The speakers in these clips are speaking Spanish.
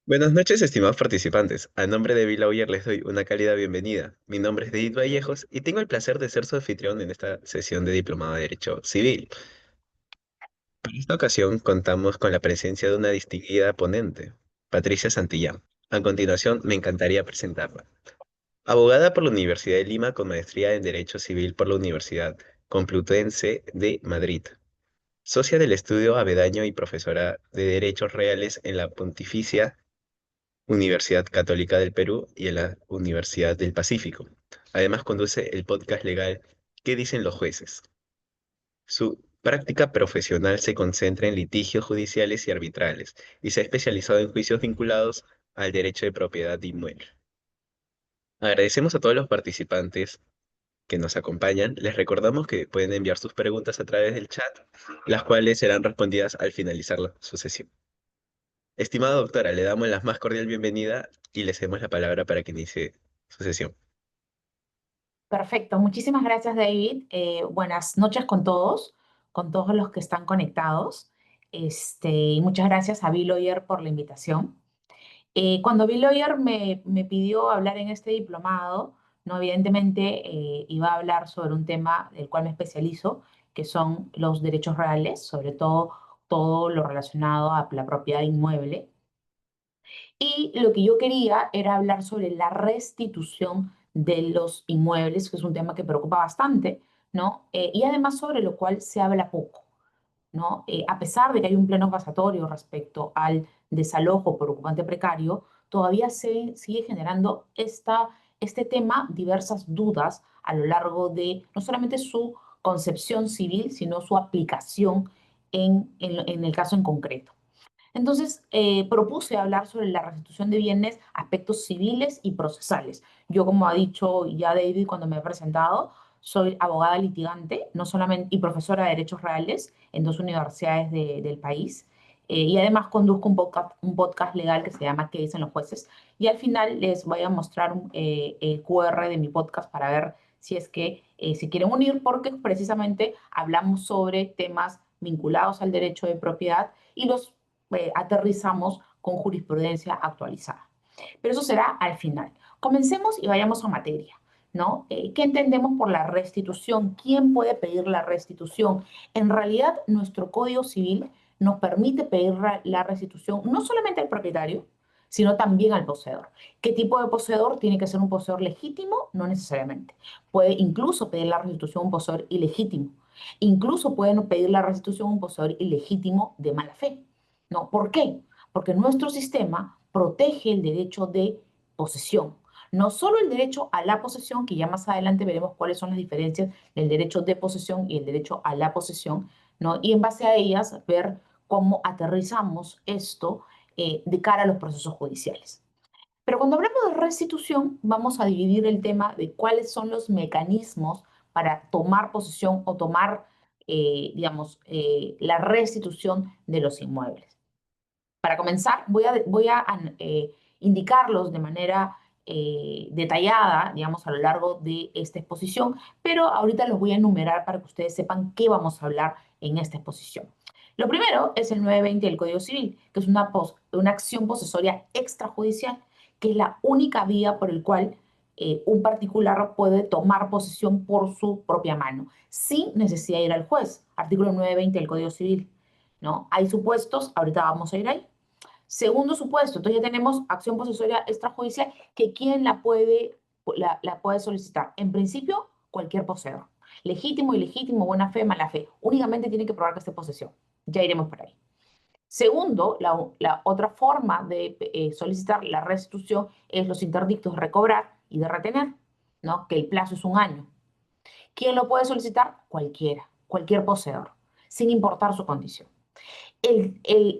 Buenas noches, estimados participantes. A nombre de Lawyer les doy una cálida bienvenida. Mi nombre es David Vallejos y tengo el placer de ser su anfitrión en esta sesión de Diplomado de Derecho Civil. En esta ocasión contamos con la presencia de una distinguida ponente, Patricia Santillán. A continuación, me encantaría presentarla. Abogada por la Universidad de Lima con maestría en Derecho Civil por la Universidad Complutense de Madrid. Socia del estudio Avedaño y profesora de Derechos Reales en la Pontificia Universidad Católica del Perú y en la Universidad del Pacífico. Además, conduce el podcast legal ¿Qué dicen los jueces? Su práctica profesional se concentra en litigios judiciales y arbitrales y se ha especializado en juicios vinculados al derecho de propiedad de inmueble. Agradecemos a todos los participantes que nos acompañan. Les recordamos que pueden enviar sus preguntas a través del chat, las cuales serán respondidas al finalizar su sesión. Estimada doctora, le damos la más cordial bienvenida y le cedemos la palabra para que inicie su sesión. Perfecto, muchísimas gracias David. Buenas noches con todos los que están conectados. Y muchas gracias a Bill Lawyer por la invitación. Cuando Bill Lawyer me pidió hablar en este diplomado, no, evidentemente iba a hablar sobre un tema del cual me especializo, que son los derechos reales, sobre todo lo relacionado a la propiedad inmueble. Y lo que yo quería era hablar sobre la restitución de los inmuebles, que es un tema que preocupa bastante, ¿no? Y además sobre lo cual se habla poco, ¿no? A pesar de que hay un pleno pasatorio respecto al desalojo por ocupante precario, todavía se sigue generando este tema diversas dudas a lo largo de no solamente su concepción civil, sino su aplicación en el caso en concreto. Entonces, propuse hablar sobre la restitución de bienes, aspectos civiles y procesales. Yo, como ha dicho ya David cuando me he presentado, soy abogada litigante, no solamente, y profesora de Derechos Reales en dos universidades del país. Y además conduzco un podcast legal que se llama ¿Qué dicen los jueces? Y al final les voy a mostrar el QR de mi podcast para ver si es que se quieren unir, porque precisamente hablamos sobre temas vinculados al derecho de propiedad y los aterrizamos con jurisprudencia actualizada. Pero eso será al final. Comencemos y vayamos a materia, ¿no? ¿Qué entendemos por la restitución? ¿Quién puede pedir la restitución? En realidad, nuestro Código Civil nos permite pedir la restitución no solamente al propietario, sino también al poseedor. ¿Qué tipo de poseedor? ¿Tiene que ser un poseedor legítimo? No necesariamente. Puede incluso pedir la restitución a un poseedor ilegítimo. Incluso pueden pedir la restitución a un poseedor ilegítimo de mala fe. ¿No? ¿Por qué? Porque nuestro sistema protege el derecho de posesión. No solo el derecho a la posesión, que ya más adelante veremos cuáles son las diferencias del derecho de posesión y el derecho a la posesión, ¿no? Y en base a ellas ver cómo aterrizamos esto de cara a los procesos judiciales. Pero cuando hablamos de restitución, vamos a dividir el tema de cuáles son los mecanismos para tomar posesión o tomar, la restitución de los inmuebles. Para comenzar, indicarlos de manera detallada, digamos, a lo largo de esta exposición, pero ahorita los voy a enumerar para que ustedes sepan qué vamos a hablar en esta exposición. Lo primero es el 920 del Código Civil, que es una acción posesoria extrajudicial, que es la única vía por el cual un particular puede tomar posesión por su propia mano, sin necesidad de ir al juez. Artículo 920 del Código Civil, ¿no? Hay supuestos, ahorita vamos a ir ahí. Segundo supuesto, entonces ya tenemos acción posesoria extrajudicial que quién la puede solicitar. En principio, cualquier poseedor. Legítimo, ilegítimo, buena fe, mala fe. Únicamente tiene que probar que esté en posesión. Ya iremos por ahí. Segundo, la otra forma de solicitar la restitución es los interdictos de recobrar y de retener, ¿no? Que el plazo es un año. ¿Quién lo puede solicitar? Cualquiera, cualquier poseedor, sin importar su condición.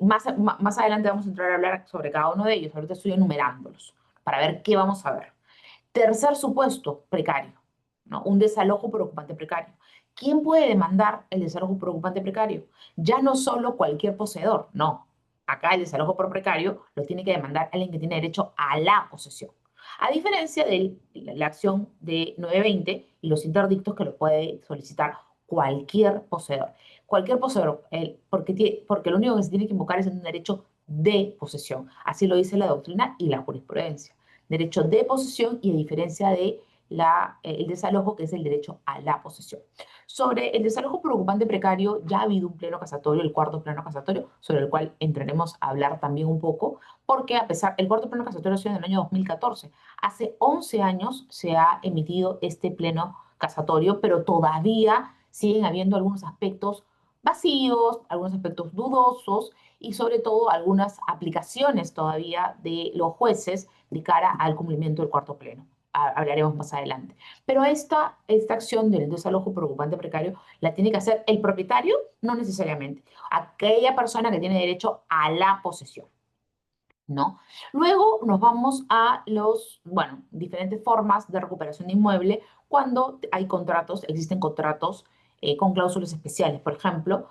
Más adelante vamos a entrar a hablar sobre cada uno de ellos. Ahorita estoy enumerándolos para ver qué vamos a ver. Tercer supuesto, precario, ¿no? Un desalojo por ocupante precario. ¿Quién puede demandar el desalojo por ocupante precario? Ya no solo cualquier poseedor, no. Acá el desalojo por precario lo tiene que demandar alguien que tiene derecho a la posesión. A diferencia de la acción de 920 y los interdictos que lo puede solicitar cualquier poseedor. Cualquier poseedor, porque lo único que se tiene que invocar es un derecho de posesión. Así lo dice la doctrina y la jurisprudencia. Derecho de posesión y a diferencia de el desalojo, que es el derecho a la posesión. Sobre el desalojo por ocupante precario, ya ha habido un pleno casatorio, el cuarto pleno casatorio, sobre el cual entraremos a hablar también un poco, porque el cuarto pleno casatorio ha sido en el año 2014. Hace 11 años se ha emitido este pleno casatorio, pero todavía siguen habiendo algunos aspectos vacíos, algunos aspectos dudosos y sobre todo algunas aplicaciones todavía de los jueces de cara al cumplimiento del cuarto pleno. Hablaremos más adelante. Pero esta acción del desalojo por ocupante precario la tiene que hacer el propietario, no necesariamente. Aquella persona que tiene derecho a la posesión. ¿No? Luego nos vamos a diferentes formas de recuperación de inmueble cuando hay contratos, existen contratos con cláusulas especiales. Por ejemplo,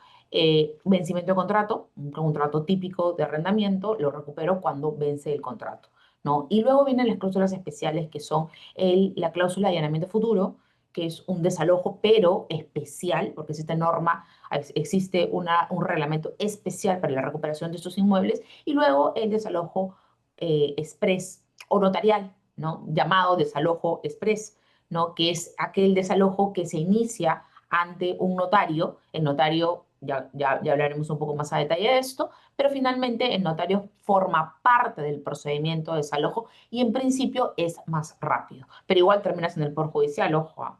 vencimiento de contrato, un contrato típico de arrendamiento, lo recupero cuando vence el contrato, ¿no? Y luego vienen las cláusulas especiales que son la cláusula de allanamiento futuro, que es un desalojo, pero especial, porque existe norma, existe un reglamento especial para la recuperación de estos inmuebles y luego el desalojo express o notarial, ¿no? Llamado desalojo express, ¿no? Que es aquel desalojo que se inicia ante un notario. El notario, ya hablaremos un poco más a detalle de esto, pero finalmente el notario forma parte del procedimiento de desalojo y en principio es más rápido, pero igual terminas en el Poder Judicial, ojo.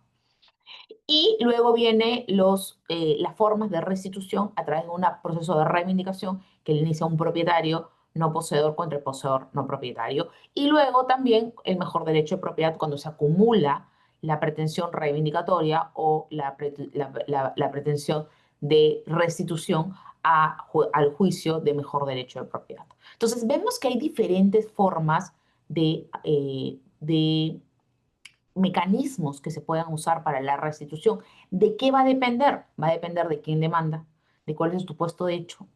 Y luego viene las formas de restitución a través de un proceso de reivindicación que le inicia un propietario no poseedor contra el poseedor no propietario. Y luego también el mejor derecho de propiedad cuando se acumula la pretensión reivindicatoria o la pretensión de restitución al juicio de mejor derecho de propiedad. Entonces vemos que hay diferentes formas de mecanismos que se puedan usar para la restitución. ¿De qué va a depender? Va a depender de quién demanda, de cuál es tu puesto de hecho,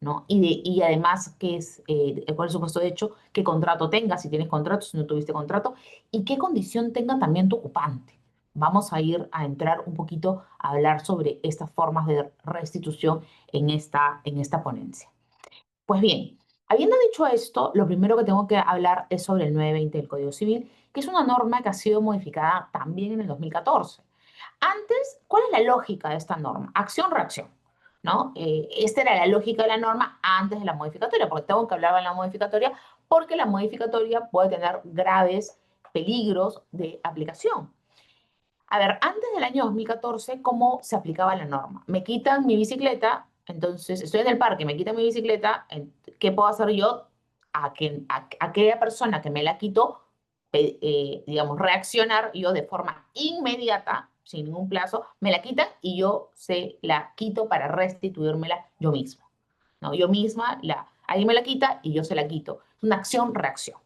¿no? Y además, cuál es su puesto de hecho, qué contrato tengas, si tienes contrato, si no tuviste contrato, y qué condición tenga también tu ocupante. Vamos a entrar un poquito a hablar sobre estas formas de restitución en esta ponencia. Pues bien, habiendo dicho esto, lo primero que tengo que hablar es sobre el 920 del Código Civil, que es una norma que ha sido modificada también en el 2014. Antes, ¿cuál es la lógica de esta norma? Acción-reacción, ¿no? Esta era la lógica de la norma antes de la modificatoria, porque tengo que hablar de la modificatoria, porque la modificatoria puede tener graves peligros de aplicación. A ver, antes del año 2014, ¿cómo se aplicaba la norma? Me quitan mi bicicleta, entonces estoy en el parque, me quitan mi bicicleta, ¿qué puedo hacer yo? A aquella persona que me la quitó, digamos, reaccionar yo de forma inmediata, sin ningún plazo, me la quitan y yo se la quito para restituírmela yo misma. ¿No? Yo misma, alguien me la quita y yo se la quito. Es una acción-reacción.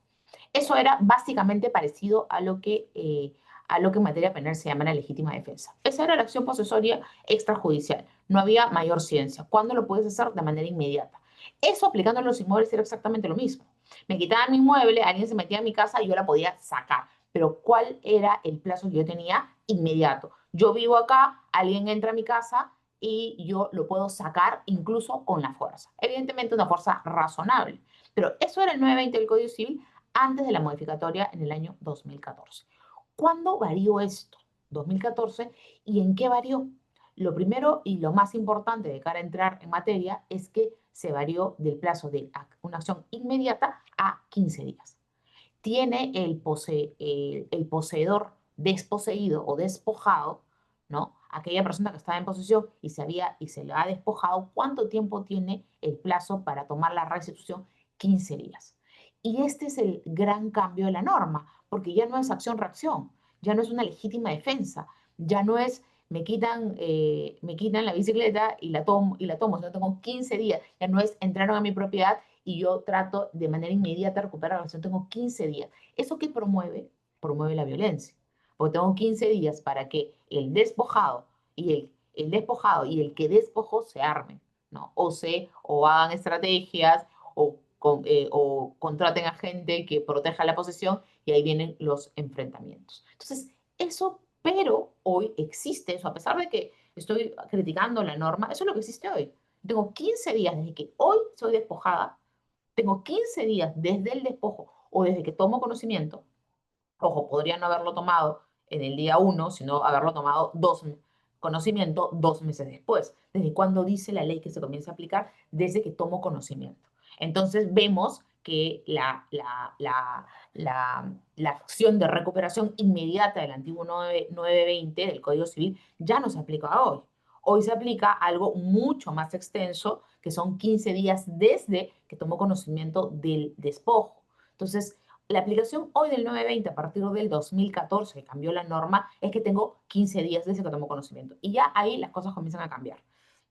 Eso era básicamente parecido a lo que en materia penal se llama la legítima defensa. Esa era la acción posesoria extrajudicial. No había mayor ciencia. ¿Cuándo lo puedes hacer? De manera inmediata. Eso aplicando a los inmuebles era exactamente lo mismo. Me quitaban mi inmueble, alguien se metía en mi casa y yo la podía sacar. Pero ¿cuál era el plazo que yo tenía? Inmediato. Yo vivo acá, alguien entra a mi casa y yo lo puedo sacar incluso con la fuerza. Evidentemente una fuerza razonable. Pero eso era el 920 del Código Civil antes de la modificatoria en el año 2014. ¿Cuándo varió esto? 2014. ¿Y en qué varió? Lo primero y lo más importante de cara a entrar en materia es que se varió del plazo de una acción inmediata a 15 días. Tiene el poseedor desposeído o despojado, ¿no? Aquella persona que estaba en posesión y se le ha despojado, ¿cuánto tiempo tiene el plazo para tomar la restitución? 15 días. Y este es el gran cambio de la norma, porque ya no es acción-reacción, ya no es una legítima defensa, ya no es me quitan la bicicleta y la tomo, sino tengo 15 días, ya no es entraron a mi propiedad y yo trato de manera inmediata de recuperarla, sino tengo 15 días. ¿Eso qué promueve? Promueve la violencia, porque tengo 15 días para que el despojado y el que despojó se armen, ¿no? O hagan estrategias o contraten a gente que proteja la posesión y ahí vienen los enfrentamientos. Entonces, pero hoy existe eso, a pesar de que estoy criticando la norma, eso es lo que existe hoy. Tengo 15 días desde que hoy soy despojada, tengo 15 días desde el despojo o desde que tomo conocimiento. Ojo, podría no haberlo tomado en el día uno, sino haberlo tomado conocimiento 2 meses después. ¿Desde cuándo dice la ley que se comienza a aplicar? Desde que tomo conocimiento. Entonces vemos que la acción de recuperación inmediata del antiguo 920 del Código Civil ya no se aplica hoy. Hoy se aplica algo mucho más extenso, que son 15 días desde que tomó conocimiento del despojo. Entonces, la aplicación hoy del 920 a partir del 2014, que cambió la norma, es que tengo 15 días desde que tomo conocimiento. Y ya ahí las cosas comienzan a cambiar,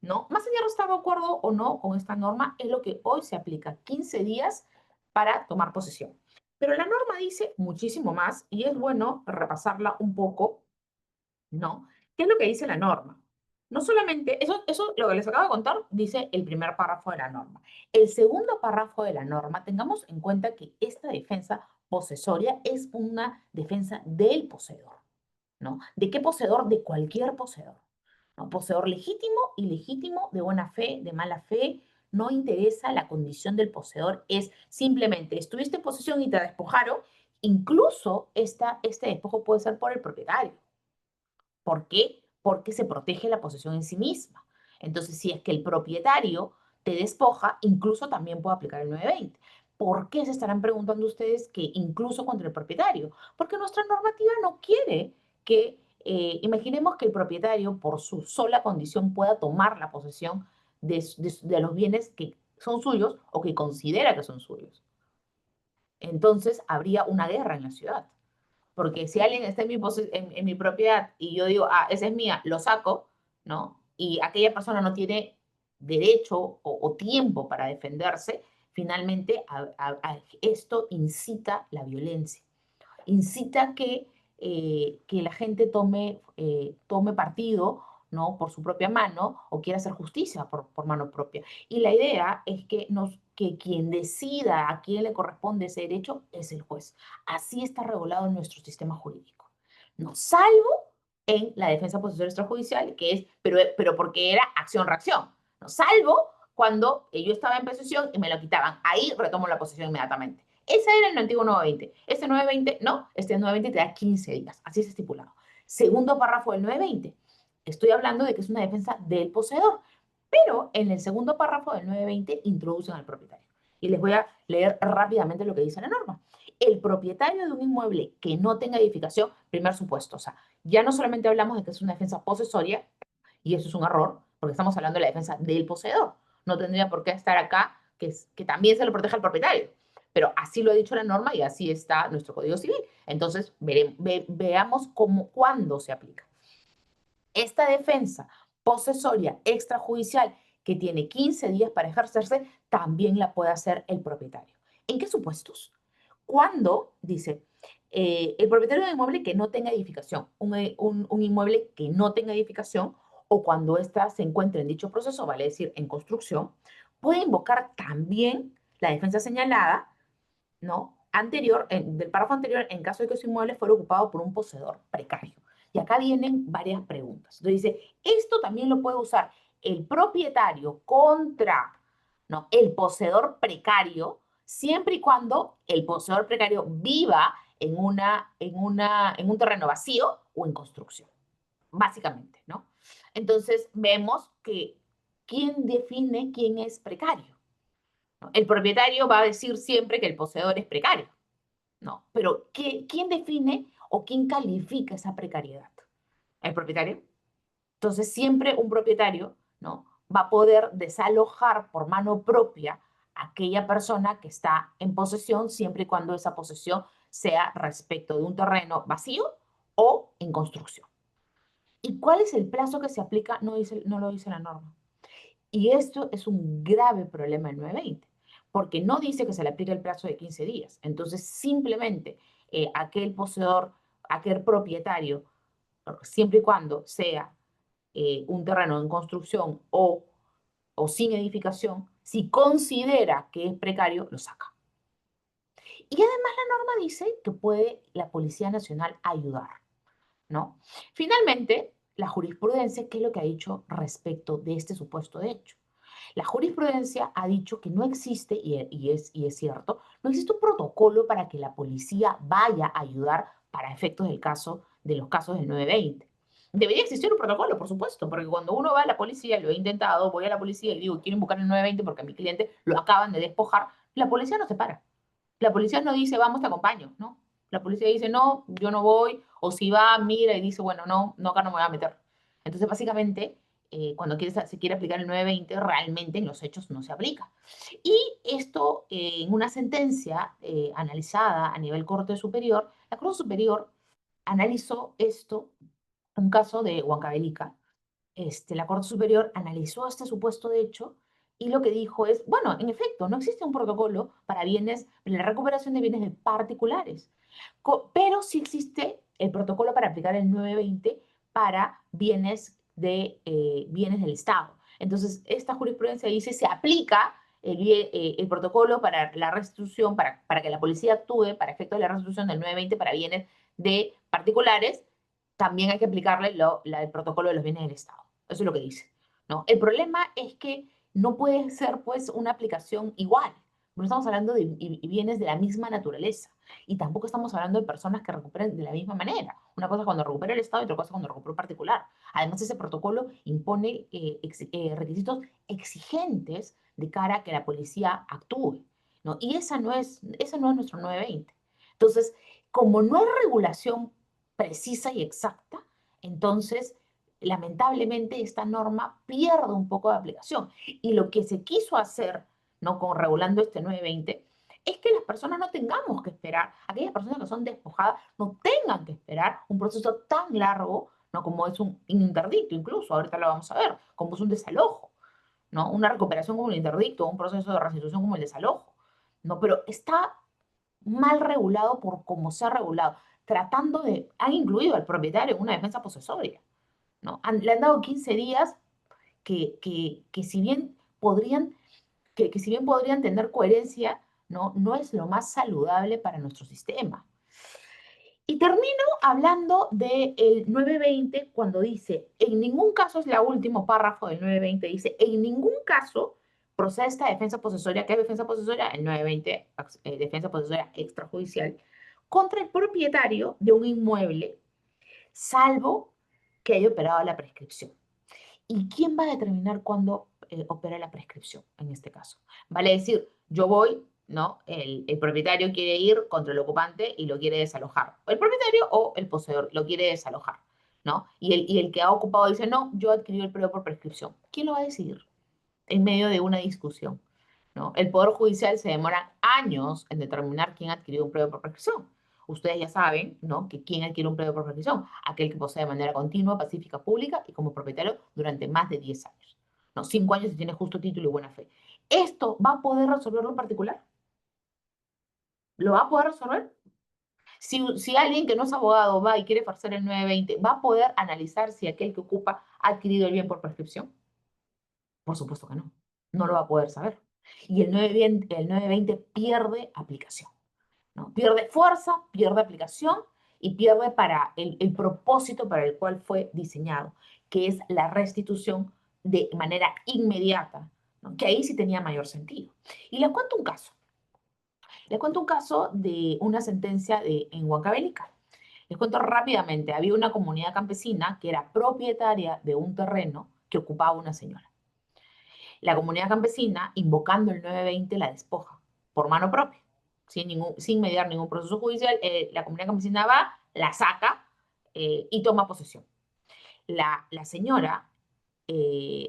¿no? Más allá de estar de acuerdo o no con esta norma, es lo que hoy se aplica, 15 días para tomar posesión. Pero la norma dice muchísimo más y es bueno repasarla un poco, ¿no? ¿Qué es lo que dice la norma? No solamente, eso lo que les acabo de contar, dice el primer párrafo de la norma. El segundo párrafo de la norma, tengamos en cuenta que esta defensa posesoria es una defensa del poseedor, ¿no? ¿De qué poseedor? De cualquier poseedor, ¿no? Poseedor legítimo, ilegítimo, de buena fe, de mala fe, no interesa la condición del poseedor, es simplemente estuviste en posesión y te despojaron, incluso este despojo puede ser por el propietario. ¿Por qué? Porque se protege la posesión en sí misma. Entonces, si es que el propietario te despoja, incluso también puede aplicar el 920. ¿Por qué se estarán preguntando ustedes que incluso contra el propietario? Porque nuestra normativa no quiere que, imaginemos que el propietario por su sola condición pueda tomar la posesión de los bienes que son suyos o que considera que son suyos. Entonces, habría una guerra en la ciudad. Porque si alguien está en mi propiedad y yo digo, ah, esa es mía, lo saco, ¿no? Y aquella persona no tiene derecho o tiempo para defenderse, finalmente esto incita la violencia, incita que la gente tome partido, ¿no? Por su propia mano o quiera hacer justicia por mano propia. Y la idea es que quien decida a quién le corresponde ese derecho es el juez. Así está regulado en nuestro sistema jurídico. No, salvo en la defensa posesoria extrajudicial, que es, pero porque era acción-reacción. No, salvo cuando yo estaba en posesión y me lo quitaban. Ahí retomo la posesión inmediatamente. Ese era el antiguo 920. Este 920, no, este 920 te da 15 días. Así es estipulado. Segundo párrafo del 920. Estoy hablando de que es una defensa del poseedor. Pero en el segundo párrafo del 920 introducen al propietario. Y les voy a leer rápidamente lo que dice la norma. El propietario de un inmueble que no tenga edificación, primer supuesto, o sea, ya no solamente hablamos de que es una defensa posesoria, y eso es un error, porque estamos hablando de la defensa del poseedor. No tendría por qué estar acá que también se lo proteja al propietario. Pero así lo ha dicho la norma y así está nuestro Código Civil. Entonces, veamos cuándo se aplica. Esta defensa posesoria extrajudicial que tiene 15 días para ejercerse, también la puede hacer el propietario. ¿En qué supuestos? Cuando, dice, el propietario de un inmueble que no tenga edificación, un inmueble que no tenga edificación, o cuando ésta se encuentre en dicho proceso, vale decir, en construcción, puede invocar también la defensa señalada, ¿no? Del párrafo anterior, en caso de que su inmueble fuera ocupado por un poseedor precario. Y acá vienen varias preguntas. Entonces dice, esto también lo puede usar el propietario contra, ¿no?, el poseedor precario, siempre y cuando el poseedor precario viva en un terreno vacío o en construcción, básicamente, ¿no? Entonces vemos que ¿quién define quién es precario? ¿No? El propietario va a decir siempre que el poseedor es precario, ¿no? Pero ¿quién define o quién califica esa precariedad? ¿El propietario? Entonces, siempre un propietario, ¿no?, va a poder desalojar por mano propia a aquella persona que está en posesión, siempre y cuando esa posesión sea respecto de un terreno vacío o en construcción. ¿Y cuál es el plazo que se aplica? No lo dice la norma. Y esto es un grave problema del 920, porque no dice que se le aplique el plazo de 15 días. Entonces, simplemente aquel poseedor, aquel propietario, siempre y cuando sea un terreno en construcción o sin edificación, si considera que es precario, lo saca. Y además la norma dice que puede la Policía Nacional ayudar, ¿no? Finalmente, la jurisprudencia, ¿qué es lo que ha dicho respecto de este supuesto hecho? La jurisprudencia ha dicho que no existe, y es cierto, no existe un protocolo para que la policía vaya a ayudar para efectos de los casos del 920. Debería existir un protocolo, por supuesto, porque cuando uno va a la policía, lo he intentado, voy a la policía y digo, quieren buscar el 920 porque a mi cliente lo acaban de despojar, la policía no se para. La policía no dice, vamos, te acompaño, ¿no? La policía dice, no, yo no voy, o si va, mira y dice, bueno, no, no, acá no me voy a meter. Entonces, básicamente, cuando se quiere aplicar el 920, realmente en los hechos no se aplica. Y esto, en una sentencia analizada a nivel Corte Superior, la Corte Superior analizó esto, un caso de Huancavelica, la Corte Superior analizó este supuesto de hecho y lo que dijo es, bueno, en efecto, no existe un protocolo para la recuperación de bienes de particulares, pero sí existe el protocolo para aplicar el 920 para bienes del Estado. Entonces, esta jurisprudencia dice, se aplica el protocolo para la restitución, para que la policía actúe para efecto de la restitución del 920 para bienes de particulares, también hay que aplicarle el protocolo de los bienes del Estado. Eso es lo que dice, ¿no? El problema es que no puede ser, pues, una aplicación igual. No estamos hablando de bienes de la misma naturaleza. Y tampoco estamos hablando de personas que recuperen de la misma manera. Una cosa es cuando recupera el Estado y otra cosa es cuando recupera un particular. Además, ese protocolo impone requisitos exigentes de cara a que la policía actúe, ¿no? Y ese no es nuestro 920. Entonces, como no hay regulación precisa y exacta, entonces lamentablemente esta norma pierde un poco de aplicación. Y lo que se quiso hacer, ¿no? Con regulando este 920, es que las personas no tengamos que esperar, aquellas personas que son despojadas no tengan que esperar un proceso tan largo, ¿no? Como es un interdicto, incluso, ahorita lo vamos a ver, como es un desalojo, ¿no? Una recuperación como el interdicto, un proceso de restitución como el desalojo, ¿no? Pero está mal regulado por cómo se ha regulado, han incluido al propietario en una defensa posesoria, ¿no? Le han dado 15 días que si bien podrían, que si bien podrían tener coherencia, ¿no? No es lo más saludable para nuestro sistema. Y termino hablando del 920 cuando dice, en ningún caso, es el último párrafo del 920, dice, en ningún caso procede esta defensa posesoria. ¿Qué es defensa posesoria? El 920, defensa posesoria extrajudicial, contra el propietario de un inmueble, salvo que haya operado la prescripción. ¿Y quién va a determinar cuándo opera la prescripción en este caso? Vale decir, yo voy, ¿no? El propietario quiere ir contra el ocupante y lo quiere desalojar. El propietario o el poseedor lo quiere desalojar, ¿no? Y el que ha ocupado dice, no, yo adquirí el periodo por prescripción. ¿Quién lo va a decidir? En medio de una discusión, ¿no? El Poder Judicial se demora años en determinar quién adquirió un predio por prescripción. Ustedes ya saben, ¿no? Que quién adquiere un predio por prescripción, aquel que posee de manera continua, pacífica, pública y como propietario durante más de 10 años. ¿No? 5 años si tiene justo título y buena fe. ¿Esto va a poder resolverlo en particular? ¿Lo va a poder resolver? Si alguien que no es abogado va y quiere ejercer el 920, ¿va a poder analizar si aquel que ocupa ha adquirido el bien por prescripción? Por supuesto que no. No lo va a poder saber. Y el 920 pierde aplicación, ¿no? Pierde fuerza, pierde aplicación y pierde para el propósito para el cual fue diseñado, que es la restitución de manera inmediata, ¿no? Que ahí sí tenía mayor sentido. Y les cuento un caso. Les cuento un caso de una sentencia en Huancavelica. Les cuento rápidamente. Había una comunidad campesina que era propietaria de un terreno que ocupaba una señora. La comunidad campesina, invocando el 920, la despoja por mano propia, sin mediar ningún proceso judicial. La comunidad campesina va, la saca y toma posesión. La señora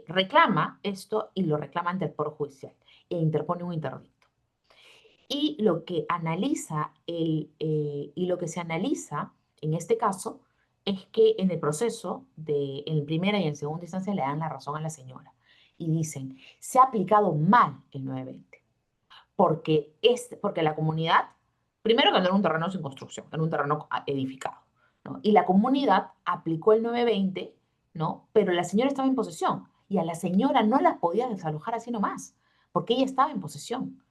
reclama esto y lo reclama ante el Poder Judicial e interpone un interdicto. Y lo que lo que se analiza en este caso es que en el proceso, en primera y en segunda instancia, le dan la razón a la señora y dicen, se ha aplicado mal el 920, porque la comunidad, primero que no era un terreno sin construcción, era un terreno edificado, ¿no? Y la comunidad aplicó el 920, ¿no? Pero la señora estaba en posesión y a la señora no la podía desalojar así nomás, porque ella estaba en posesión.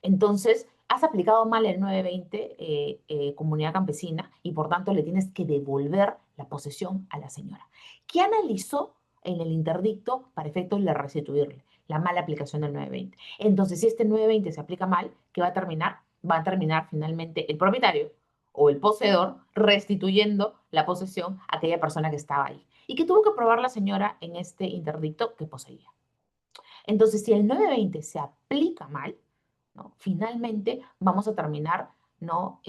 Entonces, has aplicado mal el 920, comunidad campesina, y por tanto le tienes que devolver la posesión a la señora. ¿Qué analizó en el interdicto para efectos de restituirle? La mala aplicación del 920. Entonces, si este 920 se aplica mal, ¿qué va a terminar? Va a terminar finalmente el propietario o el poseedor restituyendo la posesión a aquella persona que estaba ahí. ¿Y que tuvo que probar la señora en este interdicto que poseía? Entonces, si el 920 se aplica mal, ¿no? Finalmente vamos a terminar, ¿no?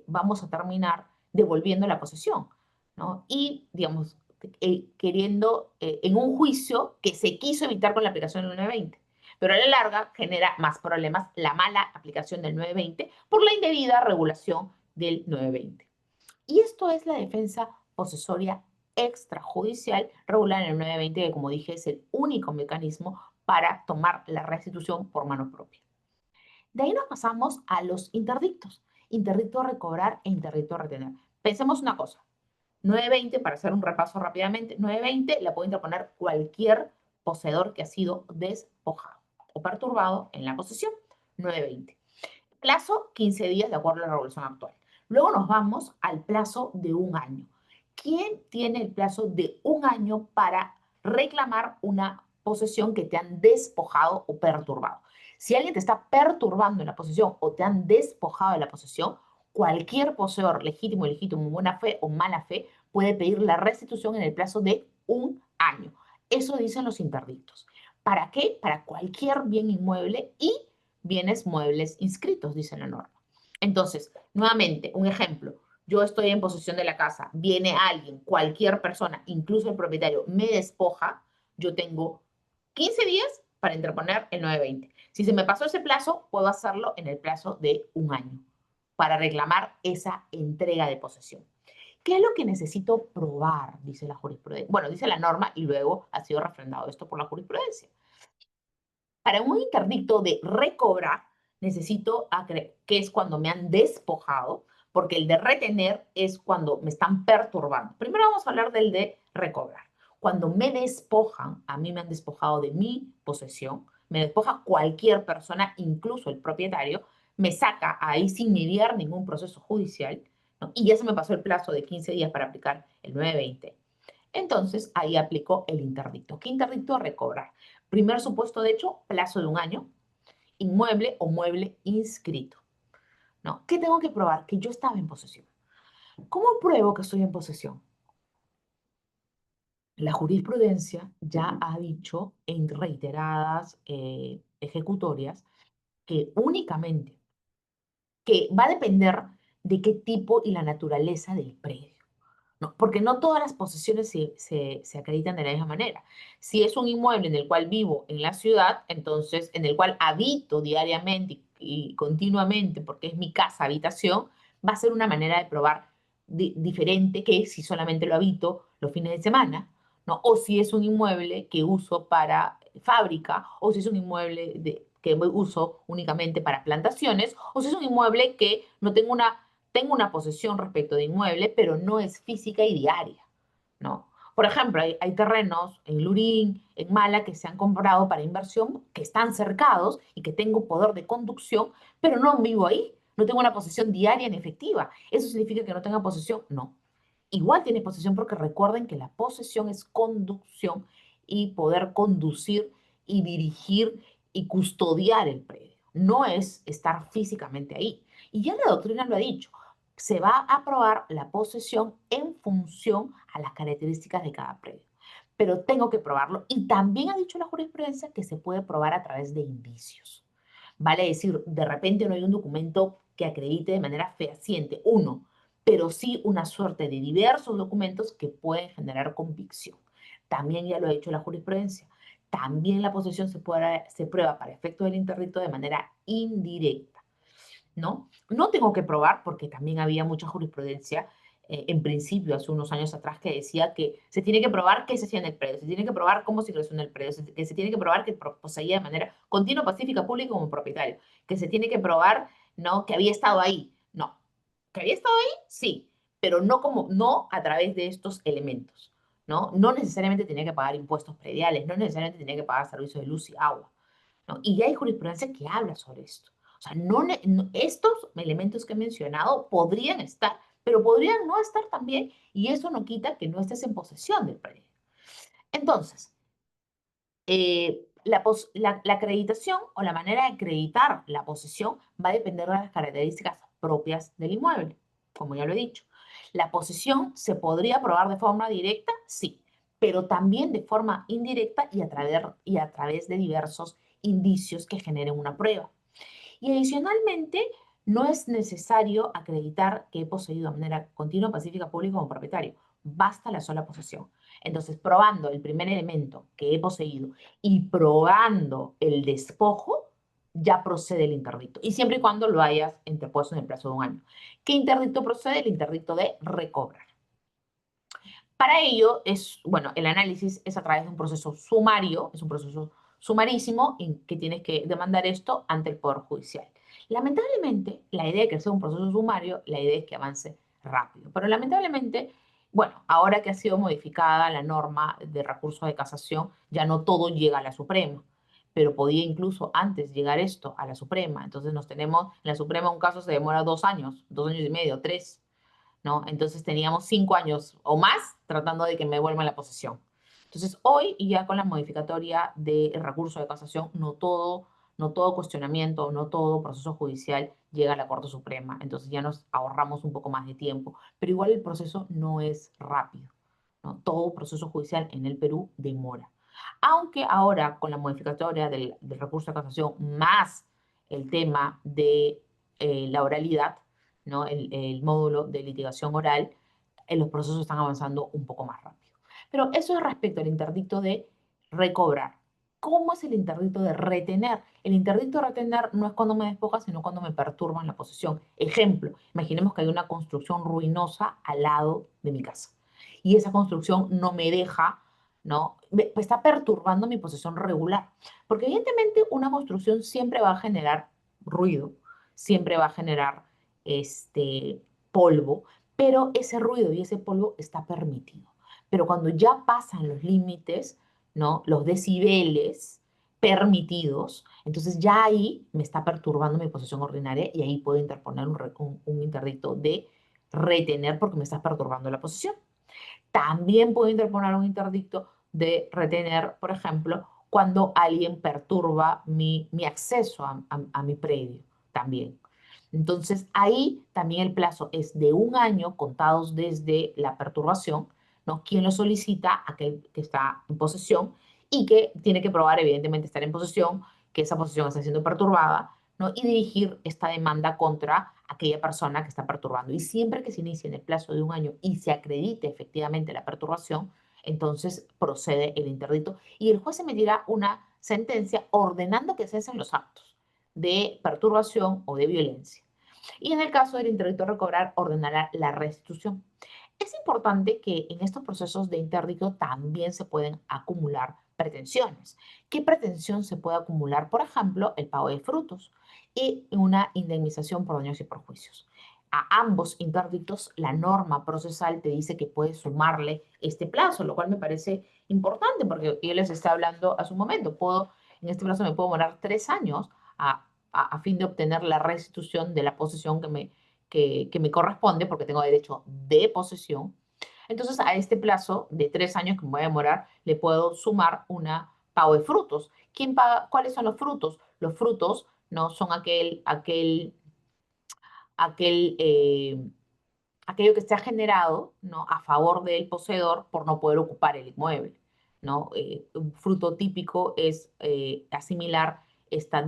Vamos a terminar devolviendo la posesión, ¿no? Y, digamos, queriendo, en un juicio que se quiso evitar con la aplicación del 920. Pero a la larga genera más problemas la mala aplicación del 920 por la indebida regulación del 920. Y esto es la defensa posesoria extrajudicial regulada en el 920, que como dije es el único mecanismo para tomar la restitución por mano propia. De ahí nos pasamos a los interdictos. Interdicto a recobrar e interdicto a retener. Pensemos una cosa. 920, para hacer un repaso rápidamente, 920 la puede interponer cualquier poseedor que ha sido despojado o perturbado en la posesión. 920. Plazo, 15 días de acuerdo a la regulación actual. Luego nos vamos al plazo de un año. ¿Quién tiene el plazo de un año para reclamar una posesión que te han despojado o perturbado? Si alguien te está perturbando en la posesión o te han despojado de la posesión, cualquier poseedor legítimo, ilegítimo, buena fe o mala fe puede pedir la restitución en el plazo de un año. Eso dicen los interdictos. ¿Para qué? Para cualquier bien inmueble y bienes muebles inscritos, dice la norma. Entonces, nuevamente, un ejemplo. Yo estoy en posesión de la casa, viene alguien, cualquier persona, incluso el propietario, me despoja, yo tengo 15 días para interponer el 920. Si se me pasó ese plazo, puedo hacerlo en el plazo de un año para reclamar esa entrega de posesión. ¿Qué es lo que necesito probar? Dice la jurisprudencia. Bueno, dice la norma y luego ha sido refrendado esto por la jurisprudencia. Para un interdicto de recobrar, necesito, que es cuando me han despojado, porque el de retener es cuando me están perturbando. Primero vamos a hablar del de recobrar. Cuando me despojan, a mí me han despojado de mi posesión, me despoja cualquier persona, incluso el propietario, me saca ahí sin mediar ningún proceso judicial, ¿no? Y ya se me pasó el plazo de 15 días para aplicar el 920. Entonces, ahí aplico el interdicto. ¿Qué interdicto? Recobrar. Primer supuesto de hecho, plazo de un año, inmueble o mueble inscrito. ¿No? ¿Qué tengo que probar? Que yo estaba en posesión. ¿Cómo pruebo que estoy en posesión? La jurisprudencia ya ha dicho en reiteradas ejecutorias que únicamente, que va a depender de qué tipo y la naturaleza del predio. ¿No? Porque no todas las posesiones se acreditan de la misma manera. Si es un inmueble en el cual vivo en la ciudad, entonces en el cual habito diariamente y continuamente, porque es mi casa, habitación, va a ser una manera de probar diferente que si solamente lo habito los fines de semana, ¿no? O si es un inmueble que uso para fábrica, o si es un inmueble que uso únicamente para plantaciones, o si es un inmueble que no tengo una posesión respecto de inmueble, pero no es física y diaria, ¿no? Por ejemplo, hay terrenos en Lurín, en Mala, que se han comprado para inversión, que están cercados y que tengo poder de conducción, pero no vivo ahí. No tengo una posesión diaria ni efectiva. ¿Eso significa que no tenga posesión? No. Igual tienes posesión porque recuerden que la posesión es conducción y poder conducir y dirigir y custodiar el predio. No es estar físicamente ahí. Y ya la doctrina lo ha dicho. Se va a aprobar la posesión en función a las características de cada predio. Pero tengo que probarlo. Y también ha dicho la jurisprudencia que se puede probar a través de indicios. Vale decir, de repente no hay un documento que acredite de manera fehaciente, uno, pero sí una suerte de diversos documentos que pueden generar convicción. También ya lo ha dicho la jurisprudencia. También la posesión se prueba para efectos del interdicto de manera indirecta, ¿no? No tengo que probar porque también había mucha jurisprudencia en principio, hace unos años atrás, que decía que se tiene que probar qué se hacía en el predio, se tiene que probar cómo se ingresó en el predio, que se tiene que probar que poseía de manera continua, pacífica, pública como propietario, que se tiene que probar, ¿no? Que había estado ahí. No, que había estado ahí, sí, pero no a través de estos elementos, ¿no? No necesariamente tenía que pagar impuestos prediales, no necesariamente tenía que pagar servicios de luz y agua, ¿no? Y ya hay jurisprudencia que habla sobre esto. O sea, estos elementos que he mencionado podrían estar, pero podrían no estar también y eso no quita que no estés en posesión del predio. Entonces, la acreditación o la manera de acreditar la posesión va a depender de las características propias del inmueble, como ya lo he dicho. La posesión se podría probar de forma directa, sí, pero también de forma indirecta y a través de diversos indicios que generen una prueba. Y adicionalmente, no es necesario acreditar que he poseído de manera continua, pacífica, pública como propietario. Basta la sola posesión. Entonces, probando el primer elemento que he poseído y probando el despojo, ya procede el interdicto. Y siempre y cuando lo hayas interpuesto en el plazo de un año. ¿Qué interdicto procede? El interdicto de recobrar. Para ello, bueno, el análisis es a través de un proceso sumario, es un proceso sumarísimo en que tienes que demandar esto ante el Poder Judicial. Lamentablemente, la idea de que sea un proceso sumario, la idea es que avance rápido. Pero lamentablemente, bueno, ahora que ha sido modificada la norma de recurso de casación, ya no todo llega a la Suprema, pero podía incluso antes llegar esto a la Suprema. Entonces nos tenemos, en la Suprema un caso se demora 2 años, 2 años y medio, 3. ¿No? Entonces teníamos 5 años o más tratando de que me vuelvan la posesión. Entonces hoy, y ya con la modificatoria del recurso de casación, no todo cuestionamiento, no todo proceso judicial llega a la Corte Suprema. Entonces ya nos ahorramos un poco más de tiempo. Pero igual el proceso no es rápido, ¿no? Todo proceso judicial en el Perú demora. Aunque ahora con la modificatoria del recurso de casación más el tema de la oralidad, ¿no? El módulo de litigación oral, los procesos están avanzando un poco más rápido. Pero eso es respecto al interdicto de recobrar. ¿Cómo es el interdicto de retener? El interdicto de retener no es cuando me despoja, sino cuando me perturban la posesión. Ejemplo, imaginemos que hay una construcción ruinosa al lado de mi casa y esa construcción no me deja, ¿no? Me está perturbando mi posesión regular. Porque evidentemente una construcción siempre va a generar ruido, siempre va a generar polvo, pero ese ruido y ese polvo está permitido. Pero cuando ya pasan los límites, ¿no? Los decibeles permitidos, entonces ya ahí me está perturbando mi posesión ordinaria y ahí puedo interponer un interdicto de retener porque me está perturbando la posesión. También puedo interponer un interdicto de retener, por ejemplo, cuando alguien perturba mi acceso a mi predio también. Entonces, ahí también el plazo es de un año contados desde la perturbación, ¿no? Quien lo solicita, aquel que está en posesión y que tiene que probar, evidentemente, estar en posesión, que esa posesión está siendo perturbada, ¿no? Y dirigir esta demanda contra aquella persona que está perturbando. Y siempre que se inicie en el plazo de un año y se acredite efectivamente la perturbación, entonces procede el interdicto y el juez emitirá una sentencia ordenando que cesen los actos de perturbación o de violencia. Y en el caso del interdicto de recobrar, ordenará la restitución. Es importante que en estos procesos de interdicto también se pueden acumular pretensiones. ¿Qué pretensión se puede acumular? Por ejemplo, el pago de frutos y una indemnización por daños y perjuicios. A ambos interdictos, la norma procesal te dice que puedes sumarle este plazo, lo cual me parece importante porque yo les estaba hablando a su momento. En este plazo me puedo demorar 3 años a fin de obtener la restitución de la posesión que me corresponde porque tengo derecho de posesión. Entonces, a este plazo de 3 años que me voy a demorar, le puedo sumar una pago de frutos. ¿Quién paga? ¿Cuáles son los frutos? Los frutos no son aquel, aquello que se ha generado, ¿no? A favor del poseedor por no poder ocupar el inmueble, ¿no? Un fruto típico es asimilar esta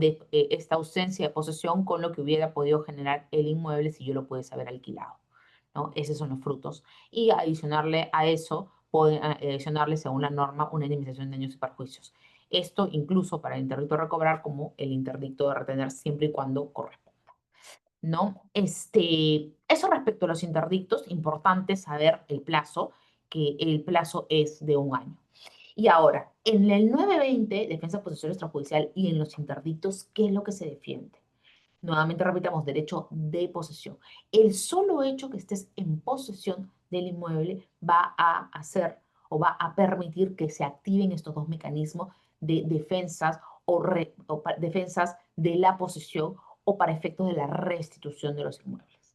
ausencia de posesión con lo que hubiera podido generar el inmueble si yo lo pudiese haber alquilado, ¿no? Esos son los frutos. Y adicionarle a eso, pueden adicionarle según la norma una indemnización de daños y perjuicios. Esto incluso para el interdicto de recobrar como el interdicto de retener siempre y cuando corresponda. ¿No? Eso respecto a los interdictos, importante saber el plazo, que el plazo es de un año. Y ahora, en el 920, defensa posesión extrajudicial y en los interdictos, ¿qué es lo que se defiende? Nuevamente repitamos, derecho de posesión. El solo hecho que estés en posesión del inmueble va a hacer o va a permitir que se activen estos dos mecanismos de defensas defensas de la posesión o para efectos de la restitución de los inmuebles.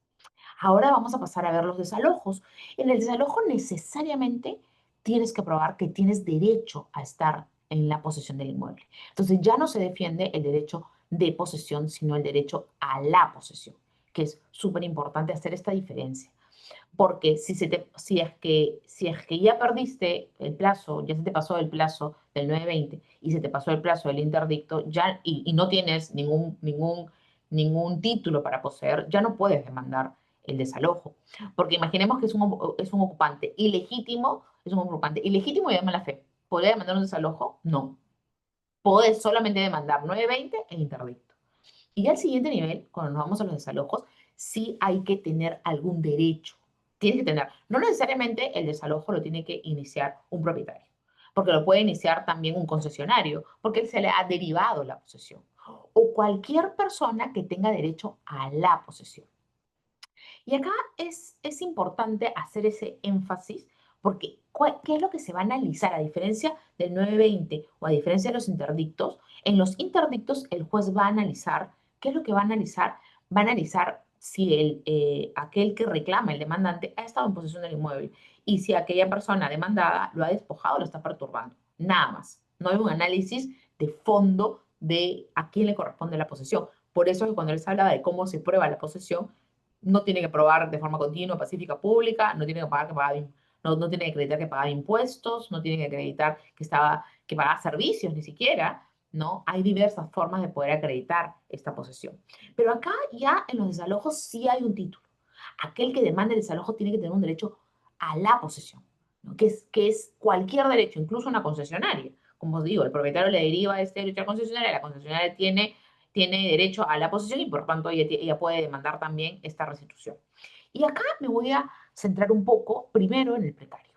Ahora vamos a pasar a ver los desalojos. En el desalojo necesariamente tienes que probar que tienes derecho a estar en la posesión del inmueble. Entonces ya no se defiende el derecho de posesión, sino el derecho a la posesión, que es súper importante hacer esta diferencia. Porque si es que ya perdiste el plazo, ya se te pasó el plazo del 920 y se te pasó el plazo del interdicto, ya, y no tienes ningún título para poseer, ya no puedes demandar el desalojo. Porque imaginemos que es un ocupante ilegítimo, es un ocupante ilegítimo y de mala fe. ¿Podría demandar un desalojo? No. Podés solamente demandar 920 e interdicto. Y al siguiente nivel, cuando nos vamos a los desalojos, sí hay que tener algún derecho. Tienes que tener, no necesariamente el desalojo lo tiene que iniciar un propietario, porque lo puede iniciar también un concesionario, porque se le ha derivado la posesión, o cualquier persona que tenga derecho a la posesión. Y acá es importante hacer ese énfasis porque ¿qué es lo que se va a analizar? A diferencia del 920 o a diferencia de los interdictos, en los interdictos el juez va a analizar, ¿qué es lo que va a analizar? Va a analizar si aquel que reclama, el demandante, ha estado en posesión del inmueble y si aquella persona demandada lo ha despojado o lo está perturbando. Nada más. No hay un análisis de fondo de a quién le corresponde la posesión. Por eso es que cuando les hablaba de cómo se prueba la posesión, no tiene que probar de forma continua, pacífica, pública, no tiene que pagar, no tiene que acreditar que pagaba impuestos, no tiene que acreditar que pagaba servicios ni siquiera, ¿no? Hay diversas formas de poder acreditar esta posesión. Pero acá ya en los desalojos sí hay un título. Aquel que demanda el desalojo tiene que tener un derecho a la posesión, ¿no? Que es cualquier derecho, incluso una concesionaria. Como os digo, el propietario le deriva este derecho a la concesionaria tiene derecho a la posesión y por tanto ella puede demandar también esta restitución. Y acá me voy a centrar un poco primero en el precario,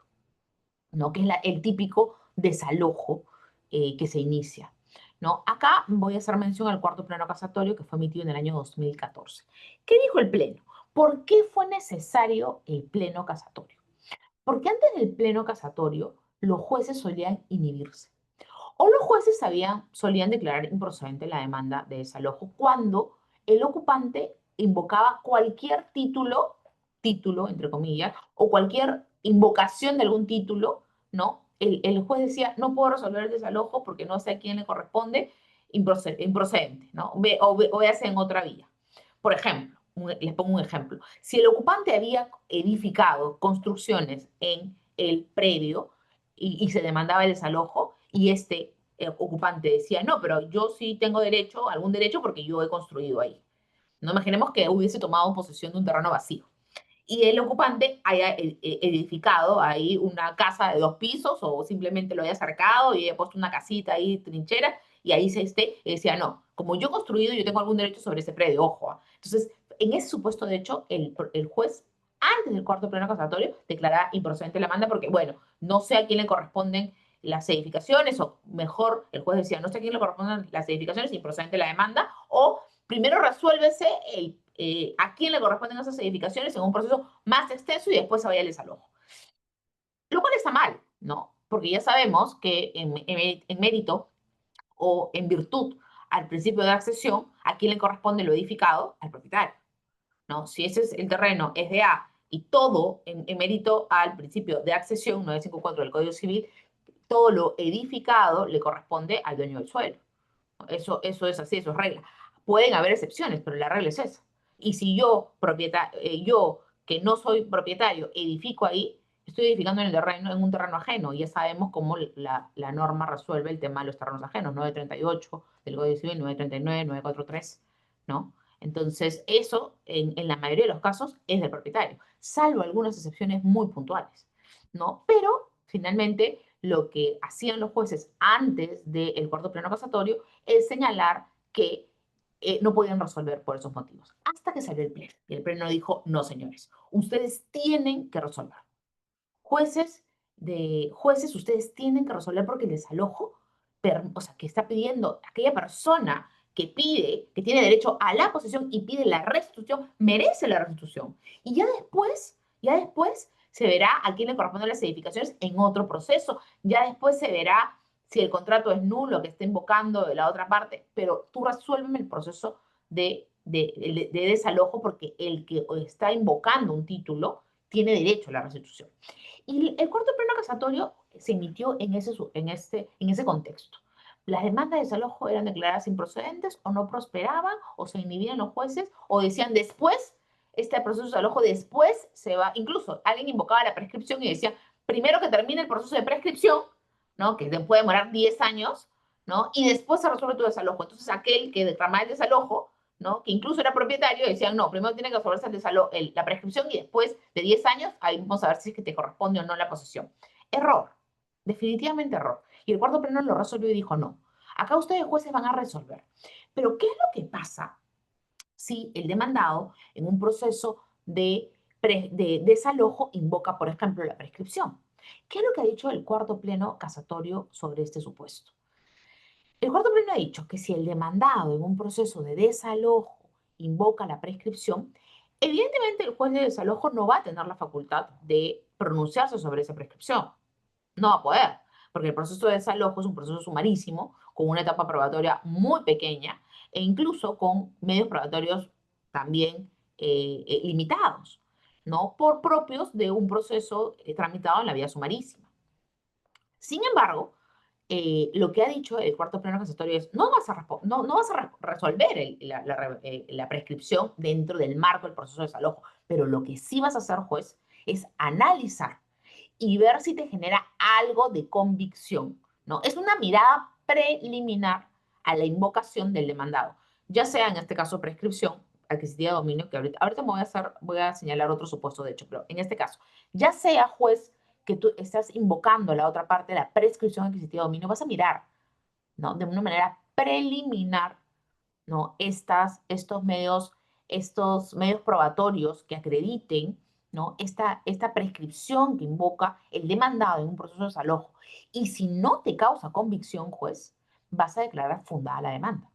¿no? Que es el típico desalojo que se inicia. ¿No? Acá voy a hacer mención al cuarto pleno casatorio que fue emitido en el año 2014. ¿Qué dijo el pleno? ¿Por qué fue necesario el pleno casatorio? Porque antes del pleno casatorio los jueces solían inhibirse. O los jueces solían declarar improcedente la demanda de desalojo cuando el ocupante invocaba cualquier título entre comillas, o cualquier invocación de algún título, ¿no? El juez decía, no puedo resolver el desalojo porque no sé a quién le corresponde, improcedente, ¿no? O véase en otra vía. Por ejemplo, les pongo un ejemplo. Si el ocupante había edificado construcciones en el predio y se demandaba el desalojo y este ocupante decía, no, pero yo sí tengo derecho, algún derecho porque yo he construido ahí. No imaginemos que hubiese tomado posesión de un terreno vacío y el ocupante haya edificado ahí una casa de 2 pisos o simplemente lo haya cercado y haya puesto una casita ahí, trinchera, y ahí se esté, y decía, no, como yo he construido, yo tengo algún derecho sobre ese predio, ojo. Entonces, en ese supuesto, de hecho, el juez, antes del cuarto pleno casatorio, declara improcedente la demanda porque, bueno, no sé a quién le corresponden las edificaciones, o mejor, el juez decía, no sé a quién le corresponden las edificaciones, improcedente la demanda, o primero resuélvese a quién le corresponden esas edificaciones en un proceso más extenso y después se vaya al desalojo. Lo cual está mal, ¿no? Porque ya sabemos que en mérito o en virtud al principio de accesión, ¿a quién le corresponde lo edificado? Al propietario, ¿no? Si ese es el terreno es de A y todo en mérito al principio de accesión, 954 del Código Civil, todo lo edificado le corresponde al dueño del suelo. Eso es así, eso es regla. Pueden haber excepciones, pero la regla es esa. Y si yo que no soy propietario, edifico ahí, estoy edificando en un terreno ajeno. Y ya sabemos cómo la norma resuelve el tema de los terrenos ajenos, 938 del Código Civil, 939, 943, ¿no? Entonces, eso en la mayoría de los casos es del propietario, salvo algunas excepciones muy puntuales, ¿no? Pero finalmente lo que hacían los jueces antes del cuarto pleno casatorio es señalar que no podían resolver por esos motivos, hasta que salió el pleno. Y el pleno dijo, no, señores, ustedes tienen que resolver. Jueces, ustedes tienen que resolver porque el desalojo, o sea, que está pidiendo aquella persona que tiene derecho a la posesión y pide la restitución, merece la restitución. Y ya después se verá a quién le corresponden las edificaciones en otro proceso. Ya después se verá si el contrato es nulo que está invocando de la otra parte, pero tú resuélveme el proceso de desalojo porque el que está invocando un título tiene derecho a la restitución. Y el cuarto pleno casatorio se emitió en ese contexto. Las demandas de desalojo eran declaradas improcedentes o no prosperaban o se inhibían los jueces o decían después, este proceso de desalojo después se va, incluso alguien invocaba la prescripción y decía, primero que termine el proceso de prescripción, ¿no? Que puede demorar 10 años, ¿no? Y después se resuelve tu desalojo. Entonces aquel que reclamaba el desalojo, ¿no? Que incluso era propietario, decían, no, primero tiene que resolverse la prescripción y después de 10 años, ahí vamos a ver si es que te corresponde o no la posesión. Error, definitivamente error. Y el cuarto pleno lo resolvió y dijo, no, acá ustedes jueces van a resolver. Pero ¿qué es lo que pasa si el demandado en un proceso de desalojo invoca, por ejemplo, la prescripción? ¿Qué es lo que ha dicho el cuarto pleno casatorio sobre este supuesto? El cuarto pleno ha dicho que si el demandado en un proceso de desalojo invoca la prescripción, evidentemente el juez de desalojo no va a tener la facultad de pronunciarse sobre esa prescripción. No va a poder, porque el proceso de desalojo es un proceso sumarísimo, con una etapa probatoria muy pequeña e incluso con medios probatorios también limitados, ¿no? Por propios de un proceso tramitado en la vía sumarísima. Sin embargo, lo que ha dicho el cuarto pleno casatorio es, no vas a resolver la prescripción dentro del marco del proceso de desalojo, pero lo que sí vas a hacer, juez, es analizar y ver si te genera algo de convicción, ¿no? Es una mirada preliminar a la invocación del demandado, ya sea en este caso prescripción, adquisitiva de dominio, que ahorita voy a señalar otro supuesto de hecho, pero en este caso, ya sea juez que tú estás invocando la otra parte, la prescripción adquisitiva de dominio, vas a mirar, ¿no? De una manera preliminar, ¿no? Estos medios probatorios que acrediten, ¿no? Esta prescripción que invoca el demandado en un proceso de desalojo. Y si no te causa convicción, juez, vas a declarar fundada la demanda.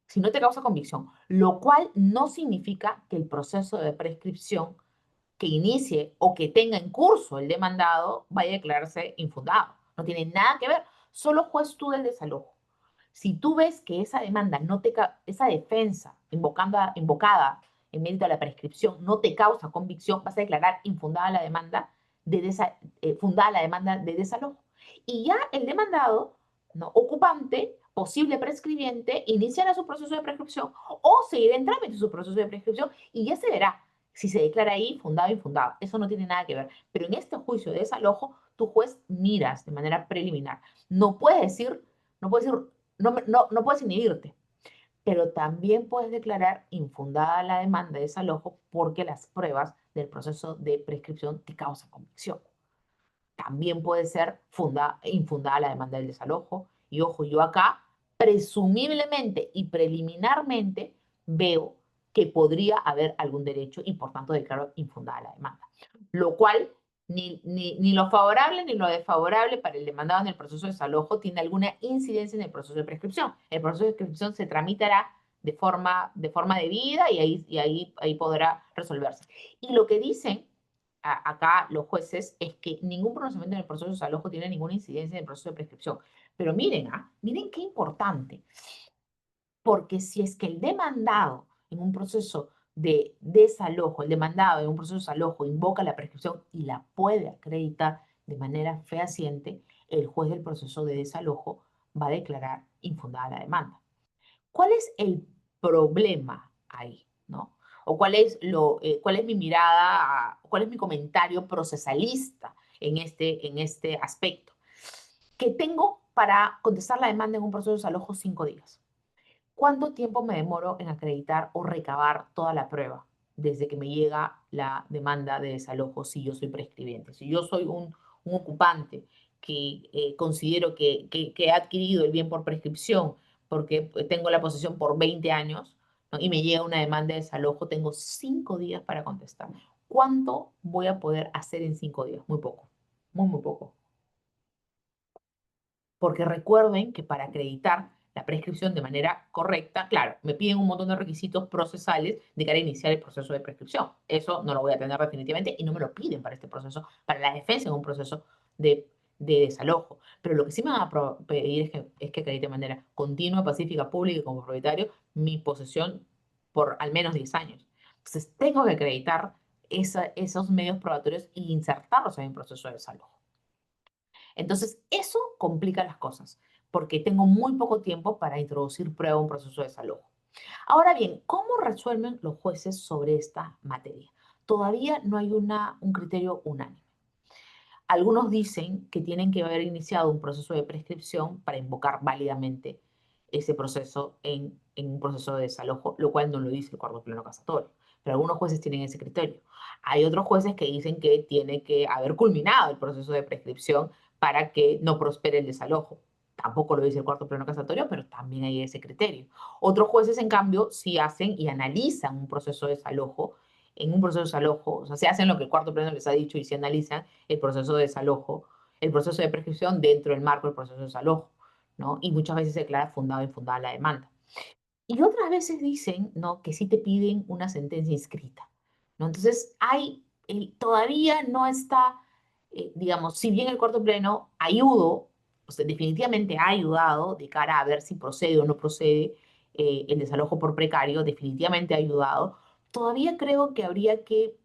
Si no te causa convicción, lo cual no significa que el proceso de prescripción que inicie o que tenga en curso el demandado vaya a declararse infundado. No tiene nada que ver. Solo juez tú del desalojo. Si tú ves que esa demanda, esa defensa invocada en mérito de la prescripción no te causa convicción, vas a declarar infundada la demanda fundada la demanda de desalojo. Y ya el demandado, ¿no? Ocupante, posible prescribiente, iniciará su proceso de prescripción o seguirá en trámite su proceso de prescripción y ya se verá si se declara ahí fundado o infundado. Eso no tiene nada que ver. Pero en este juicio de desalojo, tu juez miras de manera preliminar. No puedes decir, no puedes decir, no puedes inhibirte, pero también puedes declarar infundada la demanda de desalojo porque las pruebas del proceso de prescripción te causan convicción. También puede ser infundada la demanda del desalojo. Y ojo, yo acá presumiblemente y preliminarmente veo que podría haber algún derecho y por tanto declaro infundada la demanda. Lo cual ni lo favorable ni lo desfavorable para el demandado en el proceso de desalojo tiene alguna incidencia en el proceso de prescripción. El proceso de prescripción se tramitará de forma debida y ahí podrá resolverse. Y lo que dicen acá los jueces es que ningún pronunciamiento en el proceso de desalojo tiene ninguna incidencia en el proceso de prescripción. Pero miren, miren qué importante, porque si es que el demandado en un proceso de desalojo, el demandado en un proceso de desalojo invoca la prescripción y la puede acreditar de manera fehaciente, el juez del proceso de desalojo va a declarar infundada la demanda. ¿Cuál es el problema ahí, no? O cuál es mi mirada, cuál es mi comentario procesalista en este aspecto. Que tengo para contestar la demanda en un proceso de desalojo 5 días. ¿Cuánto tiempo me demoro en acreditar o recabar toda la prueba desde que me llega la demanda de desalojo si yo soy prescribiente? Si yo soy un ocupante que considero que ha adquirido el bien por prescripción porque tengo la posesión por 20 años, ¿no? Y me llega una demanda de desalojo, tengo 5 días para contestar. ¿Cuánto voy a poder hacer en 5 días? Muy poco, muy, muy poco. Porque recuerden que para acreditar la prescripción de manera correcta, claro, me piden un montón de requisitos procesales de cara a iniciar el proceso de prescripción. Eso no lo voy a tener definitivamente y no me lo piden para este proceso, para la defensa en un proceso de desalojo. Pero lo que sí me van a pedir es que acredite de manera continua, pacífica, pública y como propietario mi posesión por al menos 10 años. Entonces, tengo que acreditar esos medios probatorios e insertarlos en el proceso de desalojo. Entonces, eso complica las cosas, porque tengo muy poco tiempo para introducir prueba en un proceso de desalojo. Ahora bien, ¿cómo resuelven los jueces sobre esta materia? Todavía no hay un criterio unánime. Algunos dicen que tienen que haber iniciado un proceso de prescripción para invocar válidamente ese proceso en un proceso de desalojo, lo cual no lo dice el cuarto pleno casatorio. Pero algunos jueces tienen ese criterio. Hay otros jueces que dicen que tiene que haber culminado el proceso de prescripción para que no prospere el desalojo. Tampoco lo dice el cuarto pleno casatorio, pero también hay ese criterio. Otros jueces, en cambio, sí hacen y analizan un proceso de desalojo, en un proceso de desalojo, o sea, se hacen lo que el cuarto pleno les ha dicho y se analizan el proceso de desalojo, el proceso de prescripción dentro del marco del proceso de desalojo, ¿no? Y muchas veces se declara fundada o infundada la demanda. Y otras veces dicen, ¿no?, que sí te piden una sentencia inscrita, ¿no? Entonces, todavía no está, digamos, si bien el cuarto pleno ayudó, o sea, definitivamente ha ayudado de cara a ver si procede o no procede el desalojo por precario, definitivamente ha ayudado, todavía creo que habría que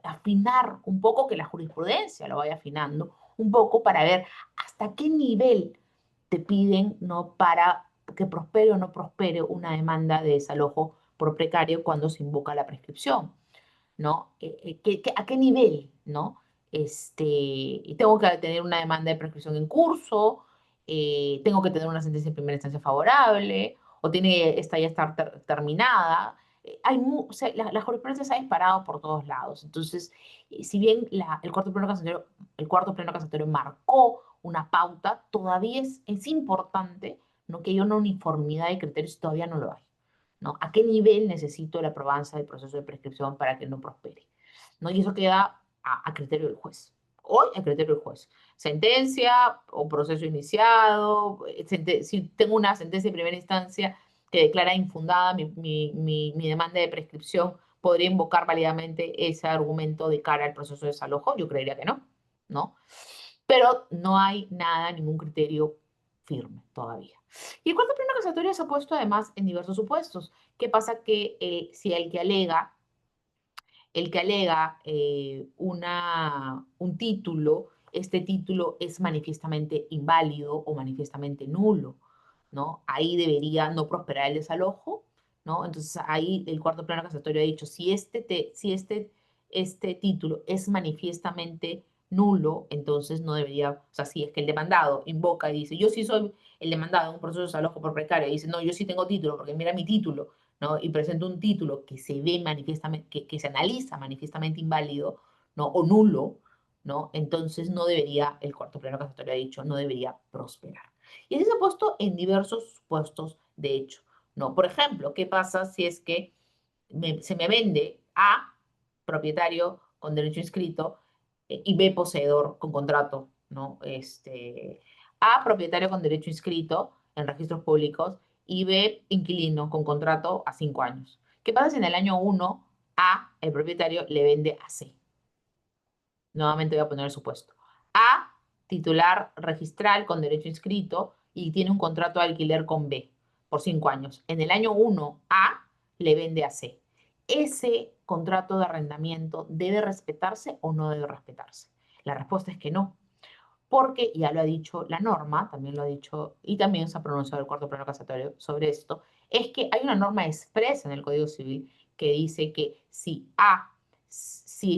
afinar un poco, que la jurisprudencia lo vaya afinando un poco para ver hasta qué nivel te piden, ¿no?, para que prospere o no prospere una demanda de desalojo por precario cuando se invoca la prescripción, ¿no? ¿A qué nivel, no? Tengo que tener una demanda de prescripción en curso, tengo que tener una sentencia en primera instancia favorable, o tiene esta ya estar terminada. O sea, la jurisprudencia se ha disparado por todos lados. Entonces, si bien el cuarto pleno casatorio marcó una pauta, todavía es importante, ¿no?, que haya una uniformidad de criterios, todavía no lo hay, ¿no? ¿A qué nivel necesito la aprobanza del proceso de prescripción para que no prospere? ¿No? Y eso queda a criterio del juez. Hoy, a criterio del juez. Sentencia o proceso iniciado. Si tengo una sentencia de primera instancia que declara infundada mi demanda de prescripción, ¿podría invocar válidamente ese argumento de cara al proceso de desalojo? Yo creería que no, ¿no? Pero no hay nada, ningún criterio firme todavía. Y el cuarto pleno casatorio se ha puesto además en diversos supuestos. ¿Qué pasa? Que si el que alega un título, este título es manifiestamente inválido o manifiestamente nulo, ¿no? Ahí debería no prosperar el desalojo, ¿no? Entonces ahí el cuarto pleno casatorio ha dicho, si este título es manifiestamente nulo, entonces no debería, o sea, si es que el demandado invoca y dice, yo sí soy el demandado en un proceso de desalojo por precario, y dice, no, yo sí tengo título, porque mira mi título, ¿no? Y presenta un título que se ve manifiestamente, que se analiza manifiestamente inválido, ¿no?, o nulo, ¿no? Entonces no debería, el cuarto pleno casatorio ha dicho, no debería prosperar. Y así se ha puesto en diversos puestos de hecho, ¿no? Por ejemplo, ¿qué pasa si es que se me vende A, propietario con derecho inscrito, y B, poseedor con contrato, ¿no? A, propietario con derecho inscrito en registros públicos, y B, inquilino con contrato a 5 años. ¿Qué pasa si en el año 1 A, el propietario, le vende a C? Nuevamente voy a poner el supuesto. A, titular registral con derecho inscrito y tiene un contrato de alquiler con B por 5 años. En el año 1, A le vende a C. ¿Ese contrato de arrendamiento debe respetarse o no debe respetarse? La respuesta es que no, porque ya lo ha dicho la norma, también lo ha dicho, y también se ha pronunciado el cuarto pleno casatorio sobre esto, es que hay una norma expresa en el Código Civil que dice que si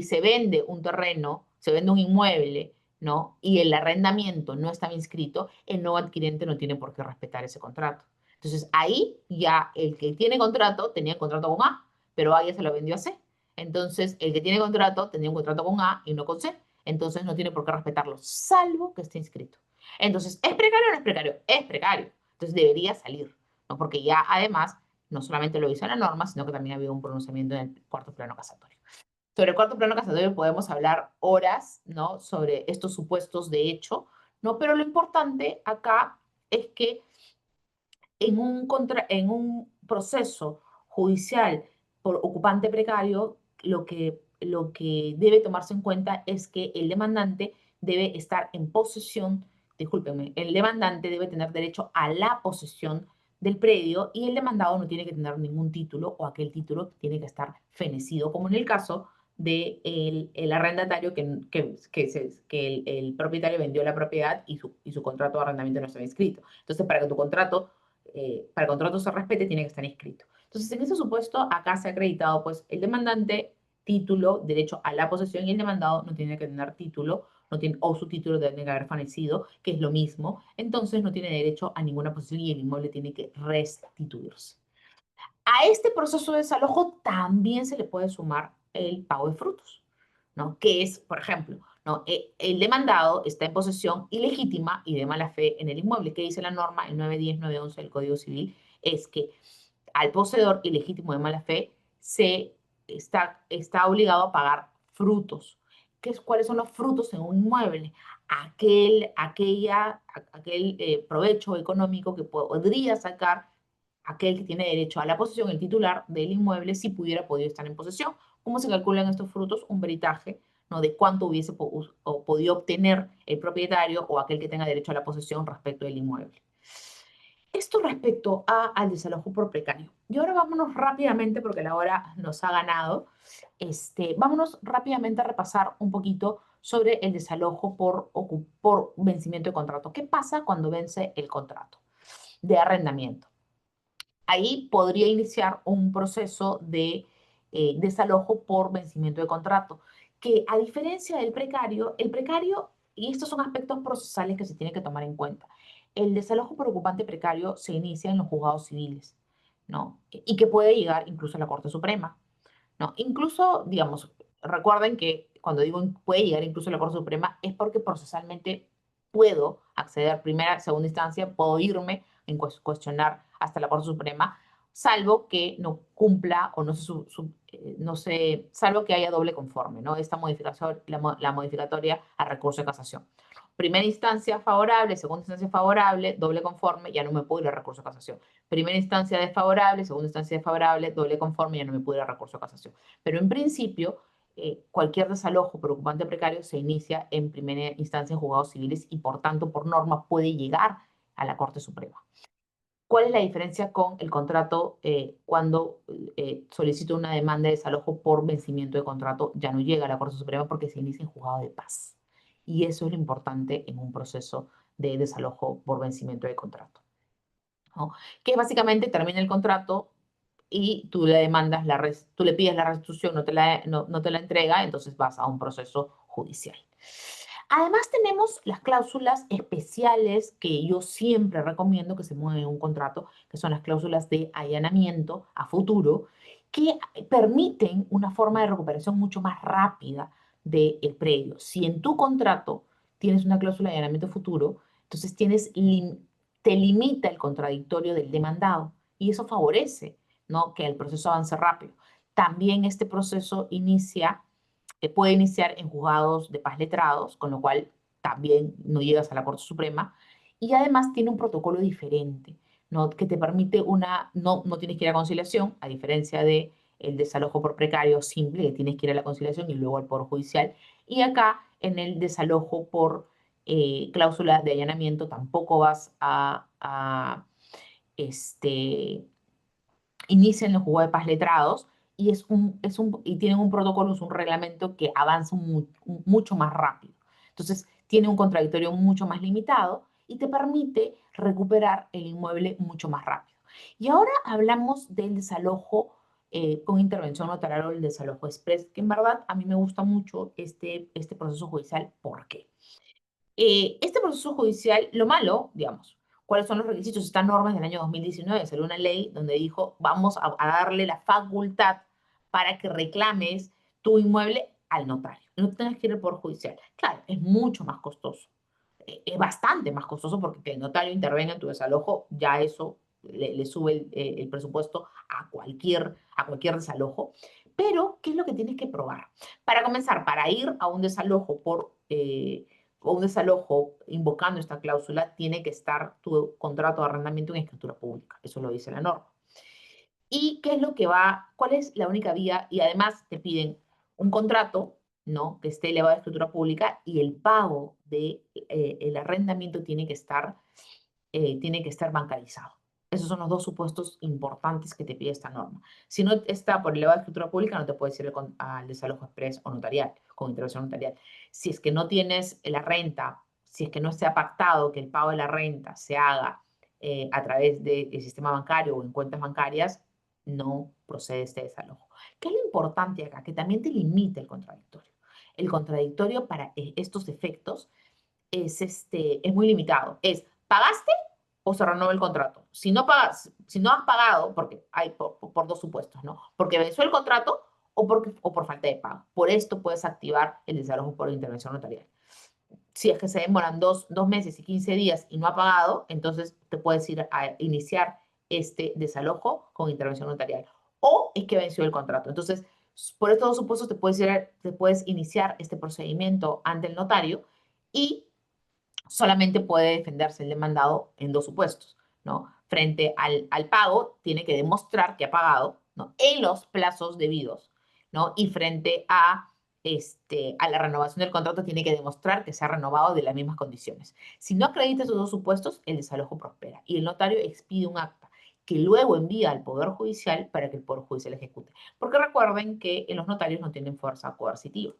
se vende un terreno, se vende un inmueble, ¿no?, y el arrendamiento no estaba inscrito, el nuevo adquirente no tiene por qué respetar ese contrato. Entonces, ahí ya el que tiene contrato tenía contrato con A, pero A ya se lo vendió a C. Entonces, el que tiene contrato tenía un contrato con A y no con C. Entonces, no tiene por qué respetarlo, salvo que esté inscrito. Entonces, ¿es precario o no es precario? Es precario. Entonces, debería salir, ¿no? Porque ya, además, no solamente lo dice la norma, sino que también ha habido un pronunciamiento en el cuarto pleno casatorio. Sobre el cuarto pleno casatorio podemos hablar horas, ¿no?, sobre estos supuestos de hecho, ¿no? Pero lo importante acá es que en un proceso judicial por ocupante precario, lo que debe tomarse en cuenta es que el demandante debe estar en posesión, discúlpenme, el demandante debe tener derecho a la posesión del predio y el demandado no tiene que tener ningún título o aquel título tiene que estar fenecido, como en el caso de el arrendatario que el propietario vendió la propiedad y su contrato de arrendamiento no estaba inscrito. Entonces, para que el contrato se respete, tiene que estar inscrito. Entonces, en ese supuesto, acá se ha acreditado, pues, el demandante, título, derecho a la posesión, y el demandado no tiene que tener título, no tiene, o su título tiene que haber fallecido, que es lo mismo. Entonces, no tiene derecho a ninguna posesión y el inmueble tiene que restituirse. A este proceso de desalojo también se le puede sumar el pago de frutos, ¿no? Que es, por ejemplo, ¿no? El demandado está en posesión ilegítima y de mala fe en el inmueble. ¿Qué dice la norma? El 910, 911 del Código Civil es que al poseedor ilegítimo de mala fe está obligado a pagar frutos. ¿Cuáles son los frutos en un inmueble? Aquel provecho económico que podría sacar aquel que tiene derecho a la posesión, el titular del inmueble, si pudiera podido estar en posesión. ¿Cómo se calculan estos frutos? Un veritaje, ¿no? De cuánto hubiese podido obtener el propietario o aquel que tenga derecho a la posesión respecto del inmueble. Esto respecto al desalojo por precario. Y ahora vámonos rápidamente, porque la hora nos ha ganado, vámonos rápidamente a repasar un poquito sobre el desalojo por vencimiento de contrato. ¿Qué pasa cuando vence el contrato de arrendamiento? Ahí podría iniciar un proceso de desalojo por vencimiento de contrato, que a diferencia del precario, y estos son aspectos procesales que se tienen que tomar en cuenta, el desalojo por ocupante precario se inicia en los juzgados civiles, ¿no? Y que puede llegar incluso a la Corte Suprema, ¿no? Incluso, digamos, recuerden que cuando digo puede llegar incluso a la Corte Suprema es porque procesalmente puedo acceder a primera, segunda instancia, puedo irme en cuestionar hasta la Corte Suprema, salvo que no cumpla o salvo que haya doble conforme, ¿no? Esta modificación, la modificatoria a recurso de casación. Primera instancia favorable, segunda instancia favorable, doble conforme, ya no me puedo ir a recurso de casación. Primera instancia desfavorable, segunda instancia desfavorable, doble conforme, ya no me puedo ir a recurso de casación. Pero en principio, cualquier desalojo por ocupante precario se inicia en primera instancia en juzgados civiles y por tanto, por norma, puede llegar a la Corte Suprema. ¿Cuál es la diferencia con el contrato cuando solicito una demanda de desalojo por vencimiento de contrato? Ya no llega a la Corte Suprema porque se inicia en juzgado de paz. Y eso es lo importante en un proceso de desalojo por vencimiento de contrato, ¿no? Que básicamente termina el contrato y tú le demandas tú le pides la restitución, no te la entrega, entonces vas a un proceso judicial. Además tenemos las cláusulas especiales que yo siempre recomiendo que se muevan en un contrato, que son las cláusulas de allanamiento a futuro, que permiten una forma de recuperación mucho más rápida del predio. Si en tu contrato tienes una cláusula de allanamiento futuro, entonces te limita el contradictorio del demandado y eso favorece, ¿no?, que el proceso avance rápido. También este proceso puede iniciar en juzgados de paz letrados, con lo cual también no llegas a la Corte Suprema, y además tiene un protocolo diferente, ¿no?, que te permite no tienes que ir a conciliación, a diferencia de el desalojo por precario simple, que tienes que ir a la conciliación y luego al Poder Judicial, y acá en el desalojo por cláusula de allanamiento tampoco vas este, inician los juzgados de paz letrados y, y tienen un protocolo, es un reglamento que avanza mucho más rápido. Entonces, tiene un contradictorio mucho más limitado y te permite recuperar el inmueble mucho más rápido. Y ahora hablamos del desalojo con intervención notarial o el desalojo express, que en verdad a mí me gusta mucho este proceso judicial. ¿Por qué? Este proceso judicial, lo malo, digamos, ¿cuáles son los requisitos? Estas normas del año 2019, salió una ley donde dijo, vamos a darle la facultad para que reclames tu inmueble al notario. No tengas que ir por judicial. Claro, es mucho más costoso. Es bastante más costoso porque que el notario intervenga en tu desalojo, ya eso le sube el presupuesto a cualquier desalojo. Pero, ¿qué es lo que tienes que probar? Para comenzar, para ir a un desalojo o un desalojo invocando esta cláusula, tiene que estar tu contrato de arrendamiento en escritura pública. Eso lo dice la norma. ¿Y qué es lo que cuál es la única vía? Y además te piden un contrato, ¿no?, que esté elevado a escritura pública y el pago del arrendamiento tiene que estar bancarizado. Esos son los dos supuestos importantes que te pide esta norma. Si no está por elevada escritura pública, no te puedes ir al desalojo express o notarial, con intervención notarial. Si es que no tienes la renta, si es que no se ha pactado que el pago de la renta se haga a través del sistema bancario o en cuentas bancarias, no procede este desalojo. ¿Qué es lo importante acá? Que también te limita el contradictorio. El contradictorio para estos efectos es muy limitado. Es, ¿pagaste o se renueva el contrato? Si no pagas, si no has pagado, porque hay por dos supuestos, ¿no? Porque venció el contrato o por falta de pago. Por esto puedes activar el desalojo por intervención notarial. Si es que se demoran dos meses y 15 días y no ha pagado, entonces te puedes ir a iniciar este desalojo con intervención notarial. O es que venció el contrato. Entonces, por estos dos supuestos te puedes iniciar este procedimiento ante el notario y solamente puede defenderse el demandado en dos supuestos, ¿no? Frente al pago, tiene que demostrar que ha pagado, ¿no? En los plazos debidos, ¿no? Y frente a la renovación del contrato, tiene que demostrar que se ha renovado de las mismas condiciones. Si no acredita esos dos supuestos, el desalojo prospera y el notario expide un acta que luego envía al Poder Judicial para que el Poder Judicial ejecute. Porque recuerden que los notarios no tienen fuerza coercitiva.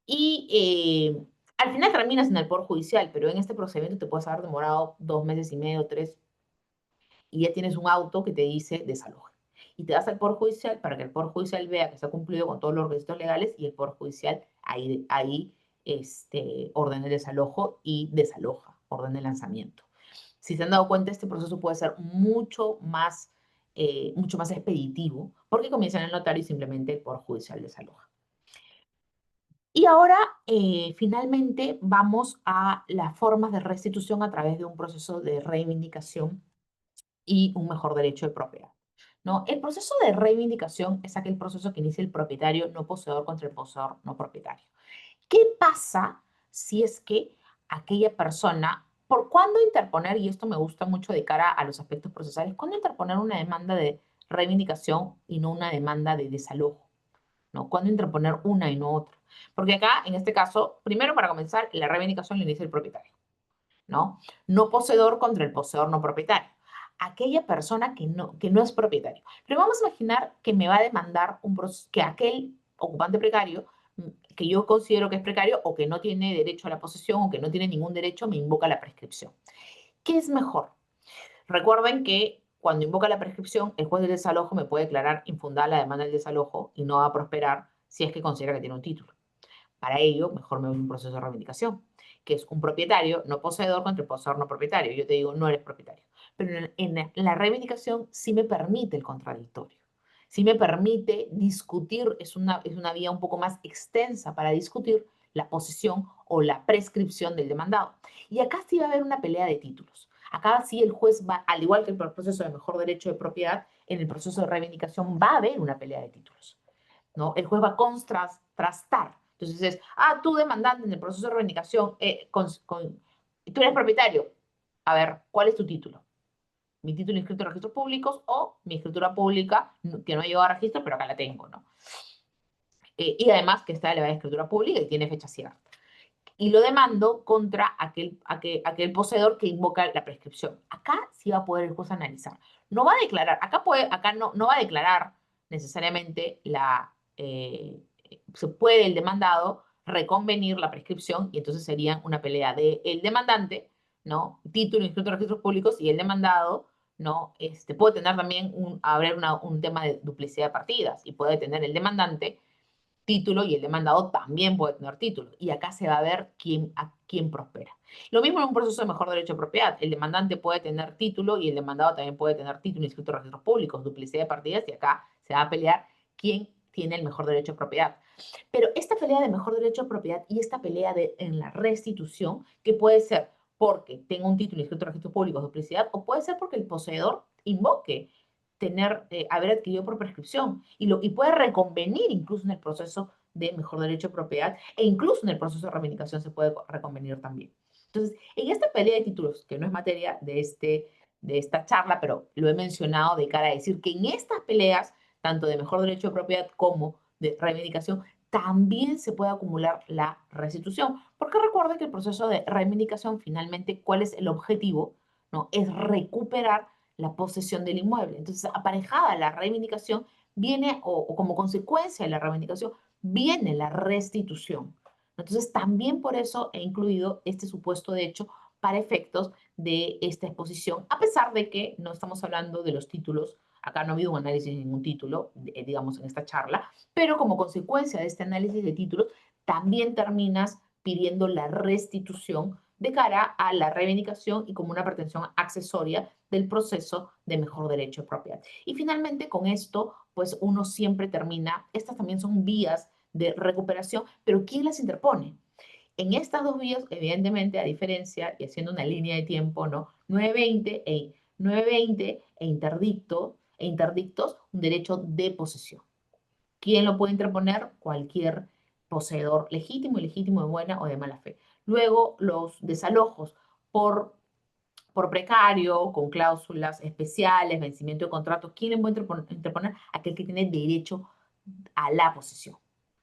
Y al final terminas en el Poder Judicial, pero en este procedimiento te puedes haber demorado 2 meses y medio, 3, y ya tienes un auto que te dice desaloja. Y te vas al Poder Judicial para que el Poder Judicial vea que se ha cumplido con todos los requisitos legales y el Poder Judicial ahí ordena el desalojo y desaloja, ordena el lanzamiento. Si se han dado cuenta, este proceso puede ser mucho más expeditivo porque comienza en el notario y simplemente el Poder Judicial desaloja. Y ahora, finalmente, vamos a las formas de restitución a través de un proceso de reivindicación y un mejor derecho de propiedad, ¿no? El proceso de reivindicación es aquel proceso que inicia el propietario no poseedor contra el poseedor no propietario. ¿Qué pasa si es que aquella persona, por cuándo interponer, y esto me gusta mucho de cara a los aspectos procesales, cuándo interponer una demanda de reivindicación y no una demanda de desalojo? ¿No? ¿Cuándo interponer una y no otra? Porque acá, en este caso, primero para comenzar, la reivindicación la inicia el propietario, ¿no? No poseedor contra el poseedor no propietario. Aquella persona que no es propietario. Pero vamos a imaginar que me va a demandar que aquel ocupante precario, que yo considero que es precario o que no tiene derecho a la posesión o que no tiene ningún derecho, me invoca la prescripción. ¿Qué es mejor? Recuerden que cuando invoca la prescripción, el juez del desalojo me puede declarar infundada la demanda del desalojo y no va a prosperar si es que considera que tiene un título. Para ello, mejor me voy a un proceso de reivindicación, que es un propietario no poseedor contra el poseedor no propietario. Yo te digo, no eres propietario. Pero en la reivindicación sí me permite el contradictorio. Sí me permite discutir, es una vía un poco más extensa para discutir la posesión o la prescripción del demandado. Y acá sí va a haber una pelea de títulos. Acá sí el juez va, al igual que el proceso de mejor derecho de propiedad, en el proceso de reivindicación va a haber una pelea de títulos, ¿no? El juez va a contrastar. Entonces es, tú demandante en el proceso de reivindicación, tú eres propietario. A ver, ¿cuál es tu título? Mi título inscrito en registros públicos o mi escritura pública, que no ha llegado a registro, pero acá la tengo, ¿no? Y además que está elevada en escritura pública y tiene fecha cierta. Y lo demando contra aquel poseedor que invoca la prescripción. Acá sí va a poder el juez analizar. No va a declarar, acá no va a declarar necesariamente se puede el demandado reconvenir la prescripción y entonces sería una pelea de el demandante, ¿no? Título inscrito en registros públicos y el demandado, ¿no? Puede tener también haber un tema de duplicidad de partidas y puede tener el demandante título y el demandado también puede tener título. Y acá se va a ver a quién prospera. Lo mismo en un proceso de mejor derecho de propiedad. El demandante puede tener título y el demandado también puede tener título inscrito en registros públicos, duplicidad de partidas, y acá se va a pelear quién tiene el mejor derecho de propiedad. Pero esta pelea de mejor derecho de propiedad y esta pelea en la restitución, que puede ser porque tenga un título inscrito en registros públicos, duplicidad, o puede ser porque el poseedor invoque haber adquirido por prescripción y puede reconvenir incluso en el proceso de mejor derecho de propiedad e incluso en el proceso de reivindicación se puede reconvenir también. Entonces, en esta pelea de títulos, que no es materia de esta charla, pero lo he mencionado de cara a decir que en estas peleas, tanto de mejor derecho de propiedad como de reivindicación, también se puede acumular la restitución. Porque recuerden que el proceso de reivindicación, finalmente, ¿cuál es el objetivo? ¿No? Es recuperar la posesión del inmueble. Entonces, aparejada la reivindicación viene, o como consecuencia de la reivindicación, viene la restitución. Entonces, también por eso he incluido este supuesto de hecho para efectos de esta exposición, a pesar de que no estamos hablando de los títulos, acá no ha habido un análisis de ningún título, digamos, en esta charla, pero como consecuencia de este análisis de títulos, también terminas pidiendo la restitución de cara a la reivindicación y como una pretensión accesoria del proceso de mejor derecho de propiedad. Y finalmente, con esto, pues uno siempre termina, estas también son vías de recuperación, pero ¿quién las interpone? En estas dos vías, evidentemente, a diferencia, y haciendo una línea de tiempo, ¿no? 920 e interdictos, un derecho de posesión. ¿Quién lo puede interponer? Cualquier poseedor legítimo, ilegítimo, de buena o de mala fe. Luego, los desalojos por, por precario, con cláusulas especiales, vencimiento de contratos. ¿Quién lo puede interponer? Aquel que tiene derecho a la posesión.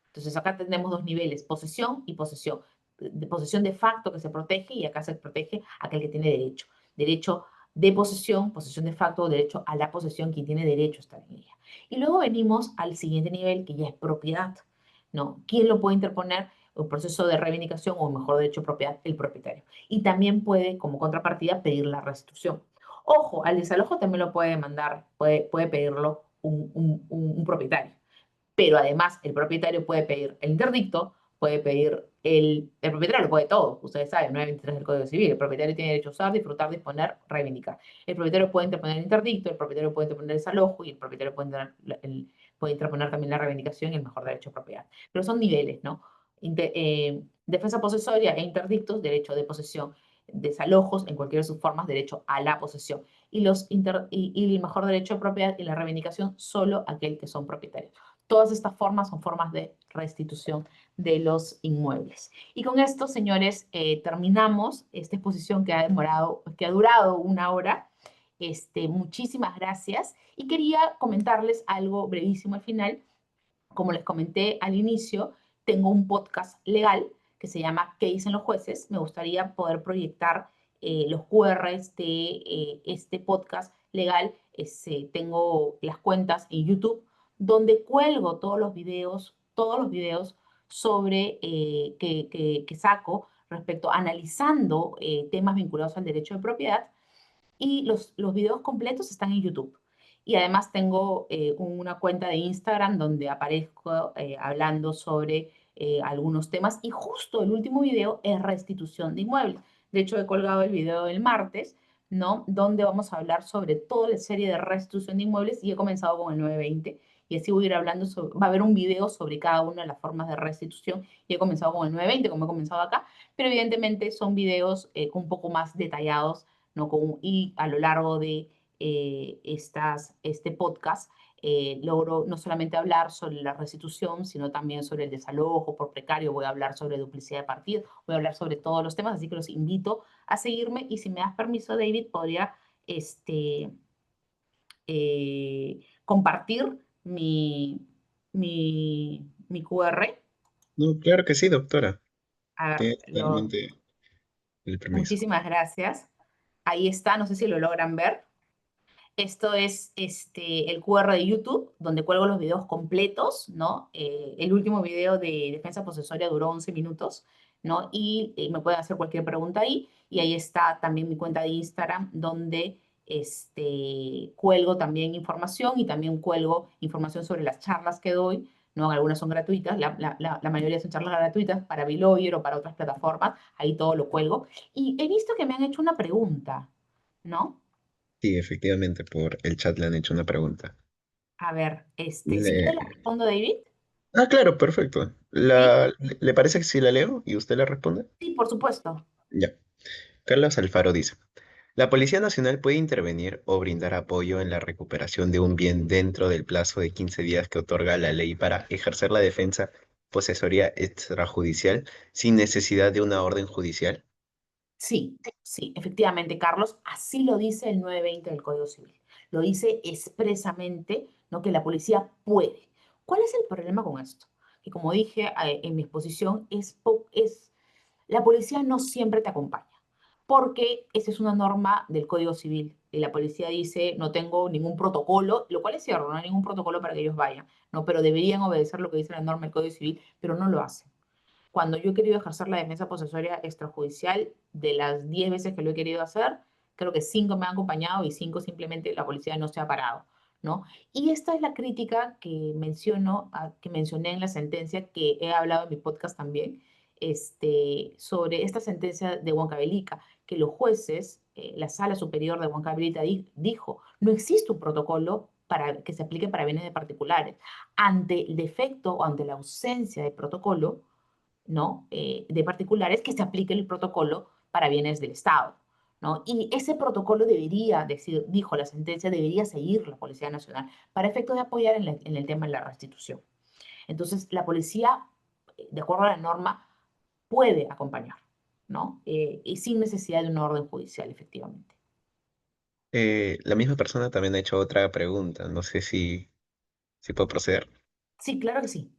Entonces acá tenemos dos niveles, posesión y posesión. De posesión de facto que se protege y acá se protege aquel que tiene derecho. Derecho de posesión de facto, derecho a la posesión, quien tiene derecho a estar en ella. Y luego venimos al siguiente nivel, que ya es propiedad, ¿no? ¿Quién lo puede interponer? Un proceso de reivindicación o mejor derecho de propiedad, el propietario. Y también puede, como contrapartida, pedir la restitución. Ojo, al desalojo también lo puede demandar, puede pedirlo un propietario, pero además el propietario puede pedir el interdicto, puede pedir el propietario lo puede todo, ustedes saben, 923 del Código Civil, el propietario tiene derecho a usar, disfrutar, disponer, reivindicar. El propietario puede interponer el interdicto, el propietario puede interponer el desalojo y el propietario puede interponer también la reivindicación y el mejor derecho de propiedad. Pero son niveles, ¿no? Defensa posesoria e interdictos, derecho de posesión, desalojos en cualquiera de sus formas, derecho a la posesión. Y el mejor derecho de propiedad y la reivindicación solo aquel que son propietarios. Todas estas formas son formas de restitución de los inmuebles. Y con esto, señores, terminamos esta exposición que ha durado una hora. Muchísimas gracias. Y quería comentarles algo brevísimo al final. Como les comenté al inicio, tengo un podcast legal que se llama ¿Qué dicen los jueces? Me gustaría poder proyectar los QRs de este podcast legal. Tengo las cuentas en YouTube donde cuelgo todos los videos sobre que saco respecto analizando temas vinculados al derecho de propiedad y los videos completos están en YouTube. Y además tengo una cuenta de Instagram donde aparezco hablando sobre algunos temas y justo el último video es restitución de inmuebles. De hecho, he colgado el video del martes, ¿no? Donde vamos a hablar sobre toda la serie de restitución de inmuebles y he comenzado con el 920 y así voy a ir hablando va a haber un video sobre cada una de las formas de restitución y he comenzado con el 920 como he comenzado acá, pero evidentemente son videos un poco más detallados, ¿no? Y a lo largo de este podcast logro no solamente hablar sobre la restitución, sino también sobre el desalojo por precario, voy a hablar sobre duplicidad de partidos, voy a hablar sobre todos los temas, así que los invito a seguirme y si me das permiso, David, podría compartir mi QR. No, claro que sí, doctora. A ver, Tiene totalmente el permiso. muchísimas gracias. Ahí está, no sé si lo logran ver. Esto es el QR de YouTube, donde cuelgo los videos completos, ¿no? El último video de defensa posesoria duró 11 minutos, ¿no? Y me pueden hacer cualquier pregunta ahí. Y ahí está también mi cuenta de Instagram, donde cuelgo también información y también cuelgo información sobre las charlas que doy, ¿no? Algunas son gratuitas, la mayoría son charlas gratuitas para Biloyer o para otras plataformas, ahí todo lo cuelgo. Y he visto que me han hecho una pregunta, ¿no? Sí, efectivamente, por el chat le han hecho una pregunta. A ver, si Le- quieres la respondo, David. Ah, claro, perfecto. ¿Sí? ¿Le parece que si la leo y usted la responde? Sí, por supuesto. Ya. Carlos Alfaro dice, ¿la Policía Nacional puede intervenir o brindar apoyo en la recuperación de un bien dentro del plazo de 15 días que otorga la ley para ejercer la defensa posesoria extrajudicial sin necesidad de una orden judicial? Sí, sí, efectivamente, Carlos, así lo dice el 920 del Código Civil. Lo dice expresamente, ¿no? Que la policía puede. ¿Cuál es el problema con esto? Que como dije en mi exposición, la policía no siempre te acompaña. porque esa es una norma del Código Civil. Y la policía dice, no tengo ningún protocolo, lo cual es cierto, no hay ningún protocolo para que ellos vayan, ¿no? Pero deberían obedecer lo que dice la norma del Código Civil, pero no lo hacen. Cuando yo he querido ejercer la defensa posesoria extrajudicial, de las 10 veces que lo he querido hacer, creo que 5 me han acompañado y 5 simplemente la policía no se ha parado, ¿no? Y esta es la crítica que menciono, que mencioné en la sentencia, que he hablado en mi podcast también, sobre esta sentencia de Huancavelica, que los jueces, la Sala Superior de Huancavelica dijo, no existe un protocolo para, que se aplique para bienes de particulares. Ante el defecto o ante la ausencia de protocolo, ¿no? De particulares, que se aplique el protocolo para bienes del Estado, ¿no? Y ese protocolo debería, dijo la sentencia, debería seguir la Policía Nacional para efectos de apoyar en el tema de la restitución. Entonces, la policía, de acuerdo a la norma, puede acompañar, ¿no? Y sin necesidad de una orden judicial, efectivamente. La misma persona también ha hecho otra pregunta, no sé si puedo proceder. Sí, claro que sí.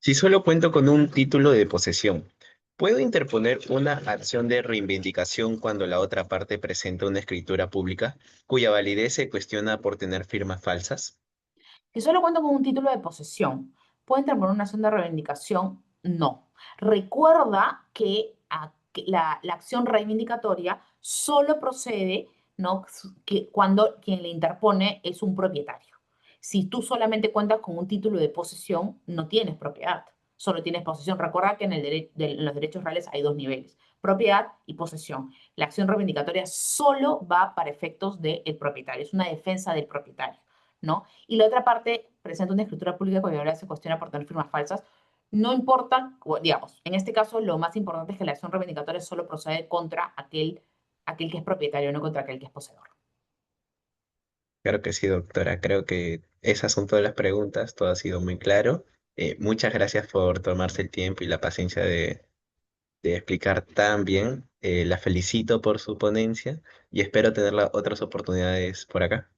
Si solo cuento con un título de posesión, ¿puedo interponer una acción de reivindicación cuando la otra parte presenta una escritura pública cuya validez se cuestiona por tener firmas falsas? Si solo cuento con un título de posesión, ¿puede interponer una acción de reivindicación? No. Recuerda que la acción reivindicatoria solo procede, ¿no? Cuando quien le interpone es un propietario. Si tú solamente cuentas con un título de posesión, no tienes propiedad, solo tienes posesión. Recuerda que en los derechos reales hay dos niveles, propiedad y posesión. La acción reivindicatoria solo va para efectos del propietario, es una defensa del propietario, ¿no? Y la otra parte presenta una escritura pública cuya verdad se cuestiona por tener firmas falsas. No importa, digamos, en este caso lo más importante es que la acción reivindicatoria solo procede contra aquel que es propietario, no contra aquel que es poseedor. Claro que sí, doctora. Creo que esas son todas las preguntas, todo ha sido muy claro. Muchas gracias por tomarse el tiempo y la paciencia de explicar tan bien. La felicito por su ponencia y espero tener otras oportunidades por acá.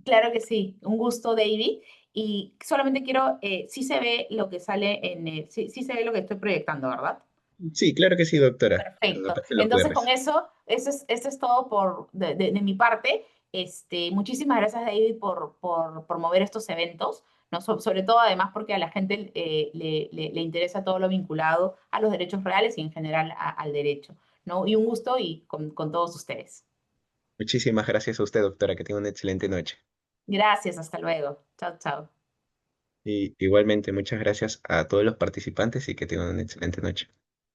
Claro que sí, un gusto, David. Y solamente quiero, sí se ve lo que sale sí, sí se ve lo que estoy proyectando, ¿verdad? Sí, claro que sí, doctora. Perfecto. Anotaste los Entonces, con QRs. eso es todo de mi parte. Muchísimas gracias, David, por promover estos eventos, ¿no? Sobre todo, además, porque a la gente le interesa todo lo vinculado a los derechos reales y en general al derecho, ¿no? Y un gusto y con todos ustedes. Muchísimas gracias a usted, doctora. Que tenga una excelente noche. Gracias, hasta luego. Chao, chao. Y igualmente, muchas gracias a todos los participantes y que tengan una excelente noche.